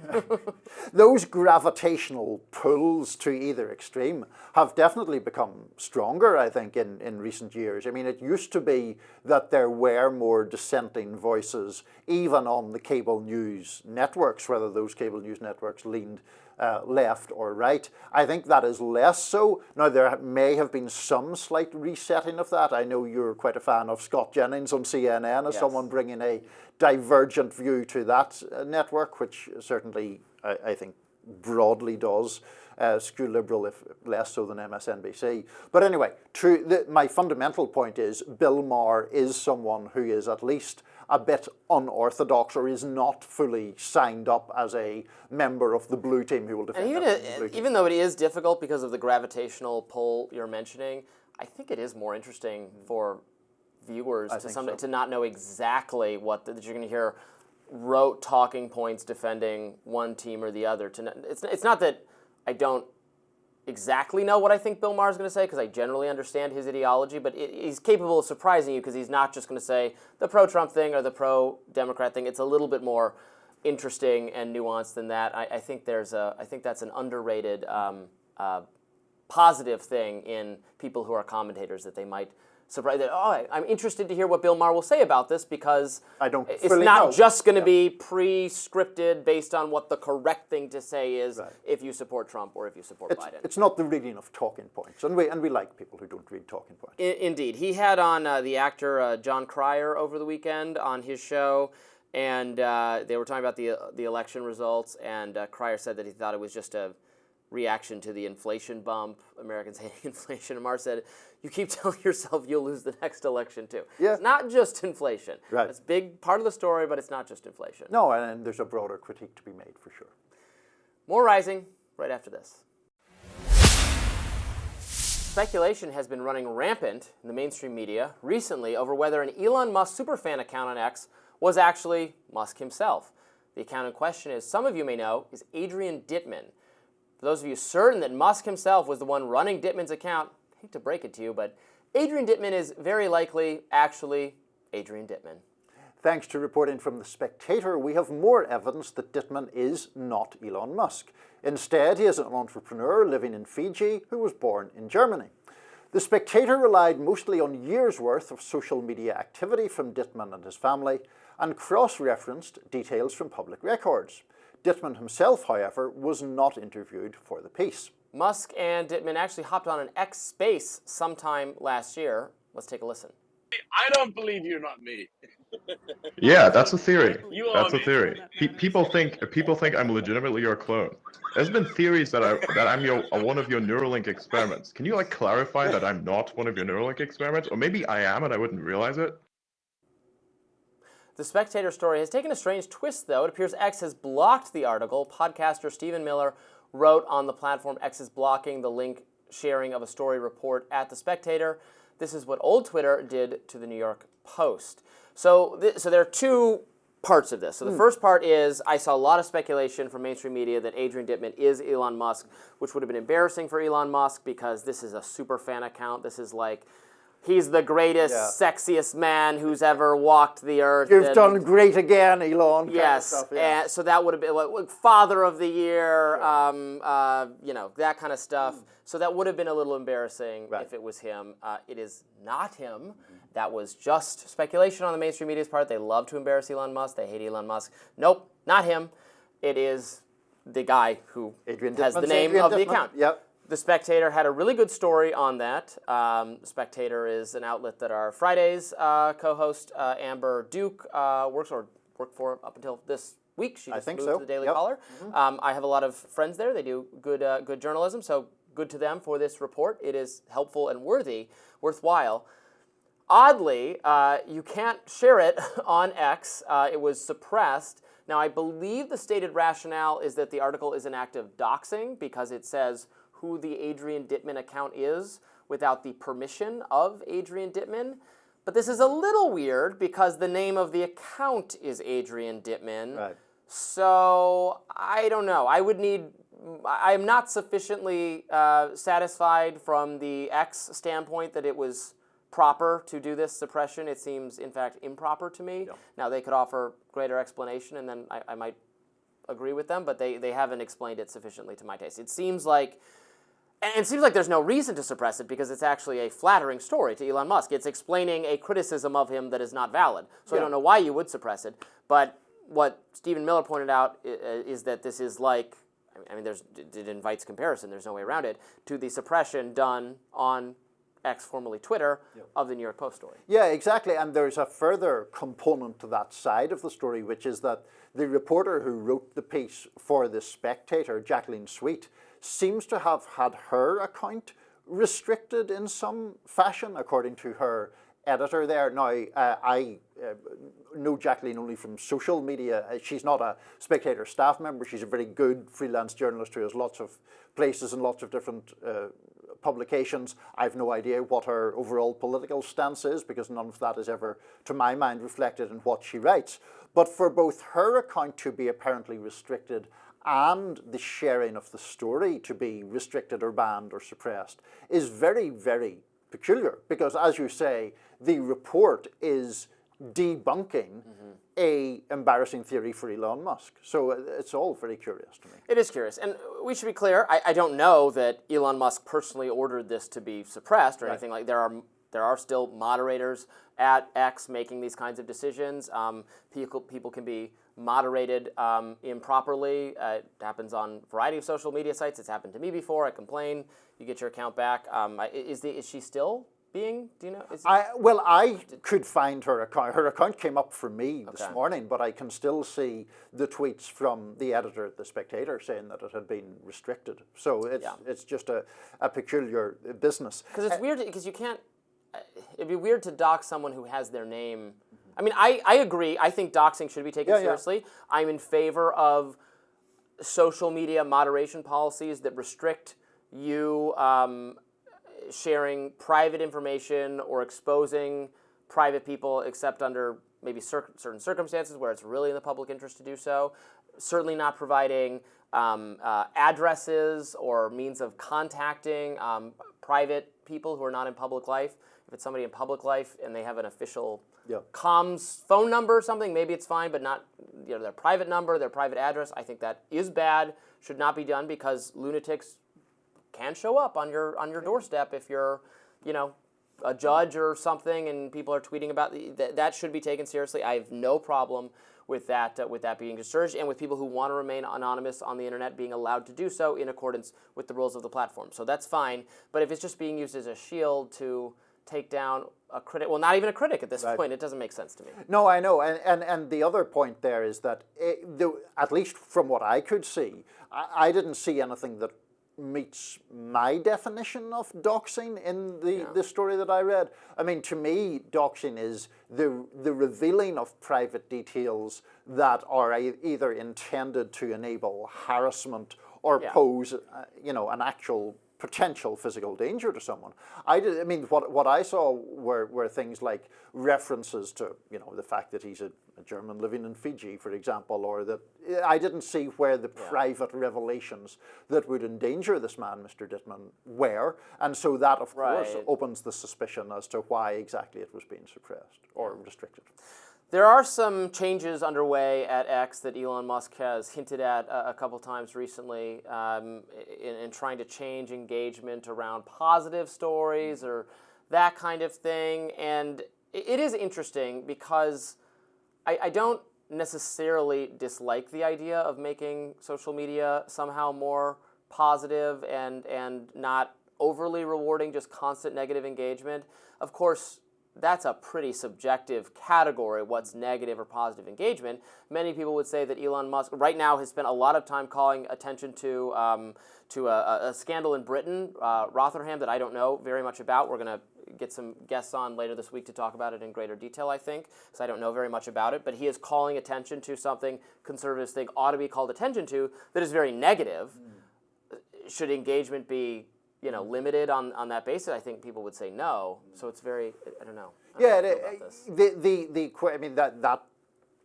Those gravitational pulls to either extreme have definitely become stronger, I think, in recent years. I mean, it used to be that there were more dissenting voices, even on the cable news networks, whether those cable news networks leaned left or right. I think that is less so. Now, there may have been some slight resetting of that. I know you're quite a fan of Scott Jennings on CNN as someone bringing a divergent view to that network, which certainly, I think, broadly does skew liberal, if less so than MSNBC. But anyway, my fundamental point is Bill Maher is someone who is at least a bit unorthodox or is not fully signed up as a member of the blue team who will defend even though it is difficult because of the gravitational pull you're mentioning, I think it is more interesting for viewers to not know exactly what that you're going to hear rote talking points defending one team or the other. It's not that I don't exactly know what I think Bill Maher is going to say, because I generally understand his ideology, but he's capable of surprising you because he's not just going to say the pro-Trump thing or the pro-Democrat thing. It's a little bit more interesting and nuanced than that. I think that's an underrated positive thing in people who are commentators, that they might surprise that, I'm interested to hear what Bill Maher will say about this, because it's not just going to be pre-scripted based on what the correct thing to say is if you support Trump or if you support Biden. It's not the reading of talking points, and we like people who don't read talking points. Indeed. He had on the actor John Cryer over the weekend on his show, And they were talking about the election results, and Cryer said that he thought it was just a reaction to the inflation bump, Americans hating inflation. And Maher said, you keep telling yourself you'll lose the next election too. Yeah. It's not just inflation. Right. It's a big part of the story, but it's not just inflation. No, and there's a broader critique to be made for sure. More Rising right after this. Speculation has been running rampant in the mainstream media recently over whether an Elon Musk superfan account on X was actually Musk himself. The account in question, as some of you may know, is Adrian Dittmann. For those of you certain that Musk himself was the one running Dittmann's account, I hate to break it to you, but Adrian Dittmann is very likely actually Adrian Dittmann. Thanks to reporting from The Spectator, we have more evidence that Dittmann is not Elon Musk. Instead, he is an entrepreneur living in Fiji who was born in Germany. The Spectator relied mostly on years' worth of social media activity from Dittmann and his family and cross-referenced details from public records. Dittmann himself, however, was not interviewed for the piece. Musk and Dittmann actually hopped on an X space sometime last year. Let's take a listen. I don't believe you're not me. Yeah, that's a theory. That's a me. theory. People think I'm legitimately your clone. There's been theories that I'm one of your Neuralink experiments. Can you clarify that I'm not one of your Neuralink experiments, or maybe I am and I wouldn't realize it? The Spectator story has taken a strange twist, though. It appears X has blocked the article. Podcaster Stephen Miller wrote on the platform X is blocking the link sharing of a story report at The Spectator. This is what old Twitter did to the New York Post. So there are two parts of this. So the first part is I saw a lot of speculation from mainstream media that Adrian Dittmann is Elon Musk, which would have been embarrassing for Elon Musk because this is a super fan account. This is like, he's the greatest, sexiest man who's ever walked the earth. You've done great again, Elon. Yes, kind of stuff, yeah. and so that would have been like Father of the Year, that kind of stuff. So that would have been a little embarrassing if it was him. It is not him. That was just speculation on the mainstream media's part. They love to embarrass Elon Musk. They hate Elon Musk. Nope, not him. It is the guy who has the name of the account. Yep. The Spectator had a really good story on that. Spectator is an outlet that our Fridays co-host Amber Duke worked for up until this week. She just moved to the Daily Caller. I have a lot of friends there. They do good journalism, so good to them for this report. It is helpful and worthwhile. Oddly, you can't share it on X. It was suppressed. Now, I believe the stated rationale is that the article is an act of doxing because it says who the Adrian Dittmann account is without the permission of Adrian Dittmann. But this is a little weird because the name of the account is Adrian Dittmann. Right. So I don't know. I am not sufficiently satisfied from the X standpoint that it was proper to do this suppression. It seems, in fact, improper to me. Yeah. Now, they could offer greater explanation, and then I might agree with them, but they haven't explained it sufficiently to my taste. It seems like there's no reason to suppress it because it's actually a flattering story to Elon Musk. It's explaining a criticism of him that is not valid. So I don't know why you would suppress it. But what Stephen Miller pointed out is that this is like, it invites comparison, there's no way around it, to the suppression done on X, formerly Twitter, of the New York Post story. Yeah, exactly. And there's a further component to that side of the story, which is that the reporter who wrote the piece for The Spectator, Jacqueline Sweet, seems to have had her account restricted in some fashion, according to her editor there. Now, I know Jacqueline only from social media. She's not a Spectator staff member. She's a very good freelance journalist who has lots of places and lots of different publications. I've no idea what her overall political stance is because none of that is ever, to my mind, reflected in what she writes. But for both her account to be apparently restricted and the sharing of the story to be restricted or banned or suppressed is very, very peculiar because, as you say, the report is debunking a embarrassing theory for Elon Musk. So it's all very curious to me. It is curious. And we should be clear, I don't know that Elon Musk personally ordered this to be suppressed or anything like that. There are still moderators at X making these kinds of decisions. People can be moderated improperly. It happens on a variety of social media sites. It's happened to me before. I complain. You get your account back. Is she still being? Do you know? I could find her account. Her account came up for me this Okay. morning, but I can still see the tweets from the editor at The Spectator saying that it had been restricted. So it's just a peculiar business. Because it's weird, because you can't, it'd be weird to dox someone who has their name. I mean, I agree. I think doxing should be taken seriously. I'm in favor of social media moderation policies that restrict you sharing private information or exposing private people except under maybe certain circumstances where it's really in the public interest to do so. Certainly not providing addresses or means of contacting private people who are not in public life. If it's somebody in public life and they have an official comms phone number or something, maybe it's fine, but not their private number, their private address. I think that is bad, should not be done, because lunatics can show up on your doorstep if you're, a judge or something, and people are tweeting about that should be taken seriously. I have no problem with that being discouraged, and with people who want to remain anonymous on the internet being allowed to do so in accordance with the rules of the platform. So that's fine. But if it's just being used as a shield to take down a critic, well, not even a critic at this point, it doesn't make sense to me. No, I know, and the other point there is that, at least from what I could see, I didn't see anything that meets my definition of doxing in the story that I read. I mean, to me, doxing is the revealing of private details that are either intended to enable harassment or pose, an actual potential physical danger to someone. I mean, what I saw were things like references to, the fact that he's a German living in Fiji, for example, or that I didn't see where the private revelations that would endanger this man, Mr. Dittmann, were. And so that, of course, opens the suspicion as to why exactly it was being suppressed or restricted. There are some changes underway at X that Elon Musk has hinted at a couple times recently in trying to change engagement around positive stories or that kind of thing. And it is interesting because I don't necessarily dislike the idea of making social media somehow more positive and not overly rewarding just constant negative engagement. Of course, that's a pretty subjective category, what's negative or positive engagement. Many people would say that Elon Musk right now has spent a lot of time calling attention to a scandal in Britain, Rotherham, that I don't know very much about. We're going to get some guests on later this week to talk about it in greater detail, I think, because I don't know very much about it. But he is calling attention to something conservatives think ought to be called attention to that is very negative. Should engagement be limited on that basis? I think people would say no. So it's very, I don't know. That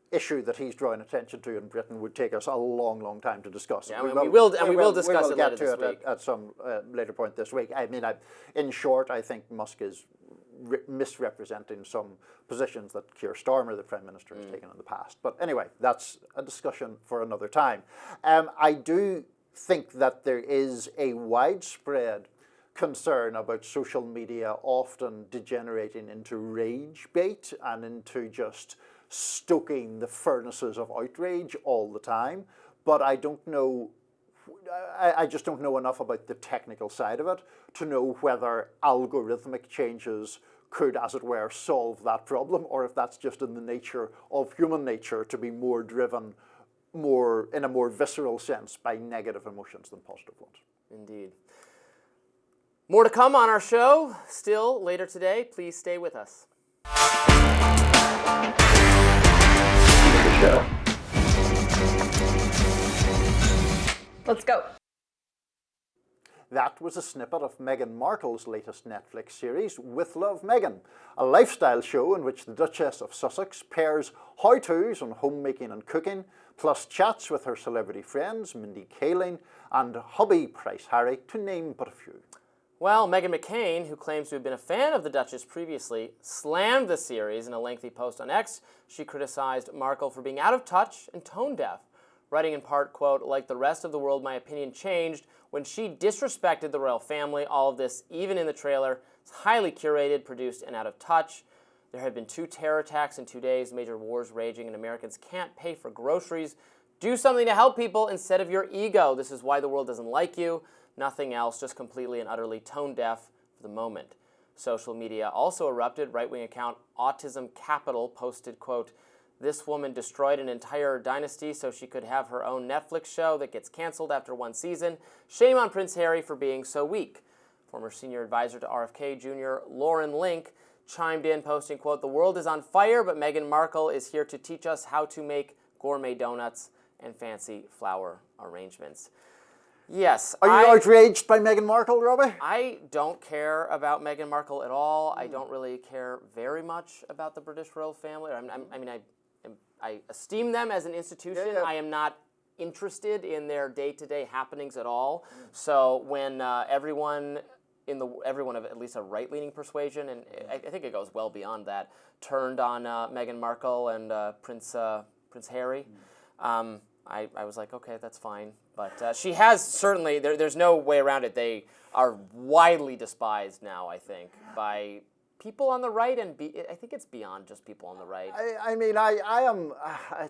issue that he's drawing attention to in Britain would take us a long, long time to discuss. Yeah, we will discuss it later this week. At some later point this week. I mean, in short, I think Musk is misrepresenting some positions that Keir Starmer, the Prime Minister, has taken in the past. But anyway, that's a discussion for another time. I do think that there is a widespread concern about social media often degenerating into rage bait and into just stoking the furnaces of outrage all the time. But I don't know, I just don't know enough about the technical side of it to know whether algorithmic changes could, as it were, solve that problem, or if that's just in the nature of human nature to be more driven in a more visceral sense by negative emotions than positive ones. Indeed. More to come on our show still later today. Please stay with us. Let's go. That was a snippet of Meghan Markle's latest Netflix series, With Love, Meghan, a lifestyle show in which the Duchess of Sussex pairs how-tos on homemaking and cooking, plus chats with her celebrity friends, Mindy Kaling and hubby Prince Harry, to name but a few. Well, Meghan McCain, who claims to have been a fan of the Duchess previously, slammed the series in a lengthy post on X. She criticized Markle for being out of touch and tone-deaf, writing in part, quote, "Like the rest of the world, my opinion changed when she disrespected the royal family. All of this, even in the trailer, is highly curated, produced, and out of touch. There have been 2 terror attacks in 2 days, major wars raging, and Americans can't pay for groceries. Do something to help people instead of your ego. This is why the world doesn't like you. Nothing else, just completely and utterly tone-deaf for the moment." social media also erupted. Right-wing account Autism Capital posted, quote, "This woman destroyed an entire dynasty so she could have her own Netflix show that gets canceled after one season. Shame on Prince Harry for being so weak." Former senior advisor to RFK Jr. Lauren Link chimed in, posting, quote, "The world is on fire, but Meghan Markle is here to teach us how to make gourmet donuts and fancy flower arrangements." Yes. Are you outraged by Meghan Markle, Robby? I don't care about Meghan Markle at all. I don't really care very much about the British royal family. I esteem them as an institution. I am not interested in their day-to-day happenings at all. So when everyone of at least a right-leaning persuasion, and I think it goes well beyond that, turned on Meghan Markle and Prince Harry, I was like, okay, that's fine. But she has certainly, there's no way around it. They are widely despised now, I think, by people on the right, and I think it's beyond just people on the right. I am,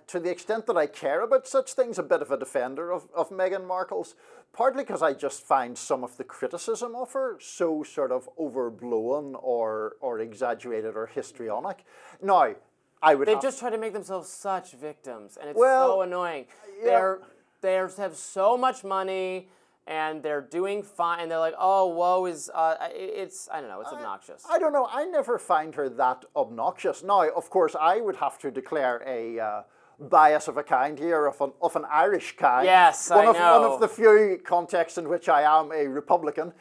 to the extent that I care about such things, a bit of a defender of Meghan Markle's, partly because I just find some of the criticism of her so sort of overblown or exaggerated or histrionic. Now, They just try to make themselves such victims, and it's so annoying. They have so much money, and they're doing fine, and they're like, oh, woe is, I don't know, it's obnoxious. I don't know, I never find her that obnoxious. Now, of course, I would have to declare a bias of a kind here, of an Irish kind. Yes, I know. One of the few contexts in which I am a Republican,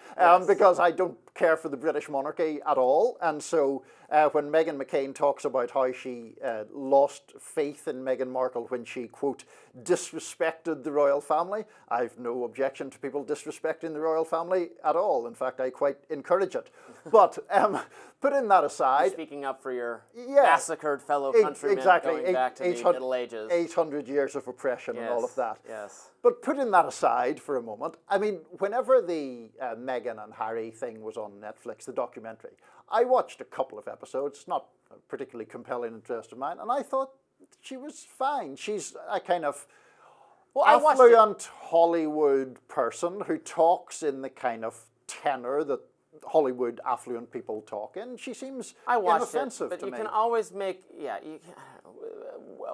because I don't care for the British monarchy at all, and so when Meghan McCain talks about how she lost faith in Meghan Markle when she, quote, disrespected the royal family, I've no objection to people disrespecting the royal family at all. In fact, I quite encourage it. But putting that aside... You're speaking up for your massacred fellow countrymen going back to the Middle Ages. 800 years of oppression and all of that. Yes. But putting that aside for a moment, I mean, whenever the Meghan and Harry thing was on Netflix, the documentary, I watched a couple of episodes, not a particularly compelling interest of mine, and I thought she was fine. She's a kind of affluent Hollywood person who talks in the kind of tenor that Hollywood affluent people talk in. She seems inoffensive but to you me. can always make,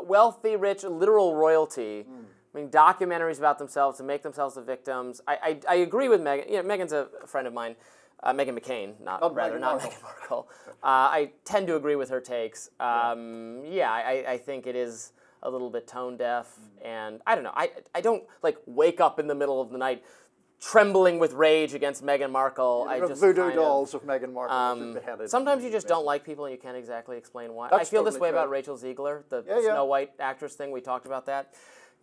wealthy, rich, literal royalty. I mean, documentaries about themselves to make themselves the victims. I agree with Meghan. Meghan's a friend of mine. Meghan McCain, not Meghan Markle. I tend to agree with her takes. I think it is a little bit tone deaf, and I don't know. I don't like wake up in the middle of the night trembling with rage against Meghan Markle. I just voodoo dolls of Meghan Markle beheaded. Sometimes you just don't like people, and you can't exactly explain why. I feel this way about Rachel Ziegler, the Snow White actress thing. We talked about that.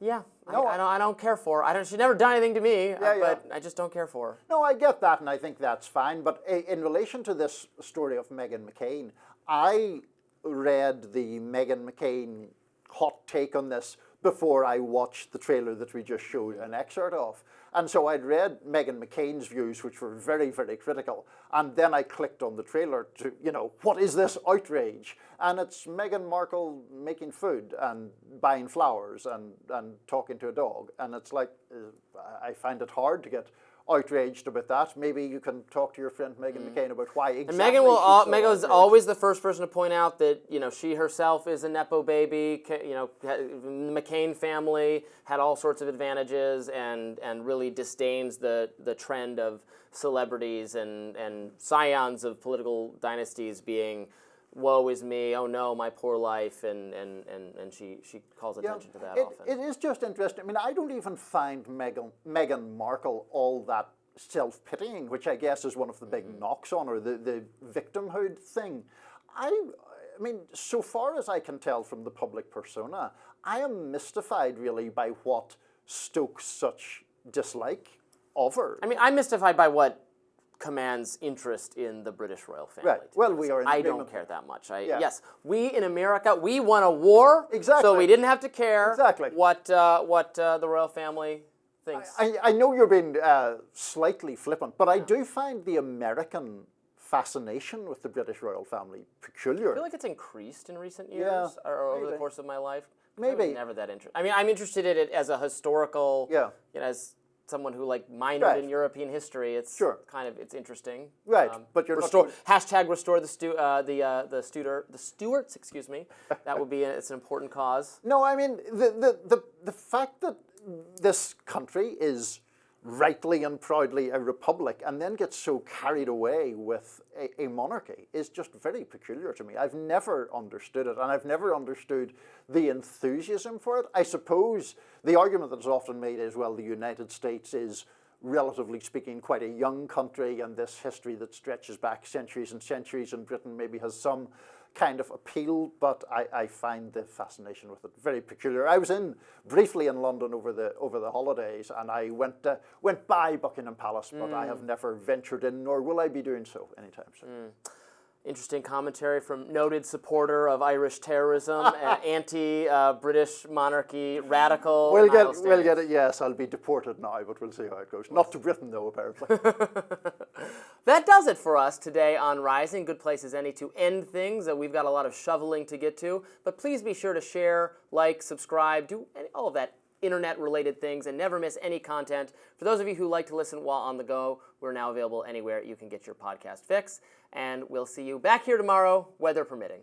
Yeah, no, I don't care for her. She's never done anything to me, but I just don't care for her. No, I get that, and I think that's fine. But in relation to this story of Meghan McCain, I read the Meghan McCain hot take on this before I watched the trailer that we just showed an excerpt of. And so I'd read Meghan McCain's views, which were very, very critical. And then I clicked on the trailer to, what is this outrage? And it's Meghan Markle making food and buying flowers and talking to a dog. And it's like, I find it hard to get outraged about that. Maybe you can talk to your friend Meghan McCain about why exactly. And Meghan was always the first person to point out that she herself is a nepo baby. The McCain family had all sorts of advantages and really disdains the trend of celebrities and scions of political dynasties being, woe is me, oh no, my poor life, and she calls attention to that often. It is just interesting. I mean, I don't even find Meghan Markle all that self-pitying, which I guess is one of the big knocks on her, the victimhood thing. I mean, so far as I can tell from the public persona, I am mystified really by what stokes such dislike of her. I mean, I'm mystified by what commands interest in the British royal family. Right. Well, we are in I don't care that much. Yes, we in America, we won a war, so we didn't have to care what the royal family thinks. I know you're being slightly flippant, but I do find the American fascination with the British royal family peculiar. I feel like it's increased in recent years or over the course of my life. Maybe. I was never that interested. I mean, I'm interested in it as a historical, as someone who like minored in European history, it's it's interesting. Right, but you're hashtag restore the Stuarts. Excuse me. That would be it's an important cause. No, I mean the fact that this country is rightly and proudly a republic and then gets so carried away with a monarchy is just very peculiar to me. I've never understood it, and I've never understood the enthusiasm for it. I suppose the argument that's often made is, well, the United States is, relatively speaking, quite a young country, and this history that stretches back centuries and centuries in Britain maybe has some kind of appeal, but I find the fascination with it very peculiar. I was briefly in London over the holidays, and I went by Buckingham Palace, but I have never ventured in, nor will I be doing so anytime soon. Interesting commentary from noted supporter of Irish terrorism, anti-British monarchy, radical. We'll get it. Yes, I'll be deported now, but we'll see how it goes. Not to Britain, though, apparently. That does it for us today on Rising. Good place as any to end things. We've got a lot of shoveling to get to, but please be sure to share, like, subscribe, do all of that internet-related things, and never miss any content. For those of you who like to listen while on the go, we're now available anywhere you can get your podcast fix. And we'll see you back here tomorrow, weather permitting.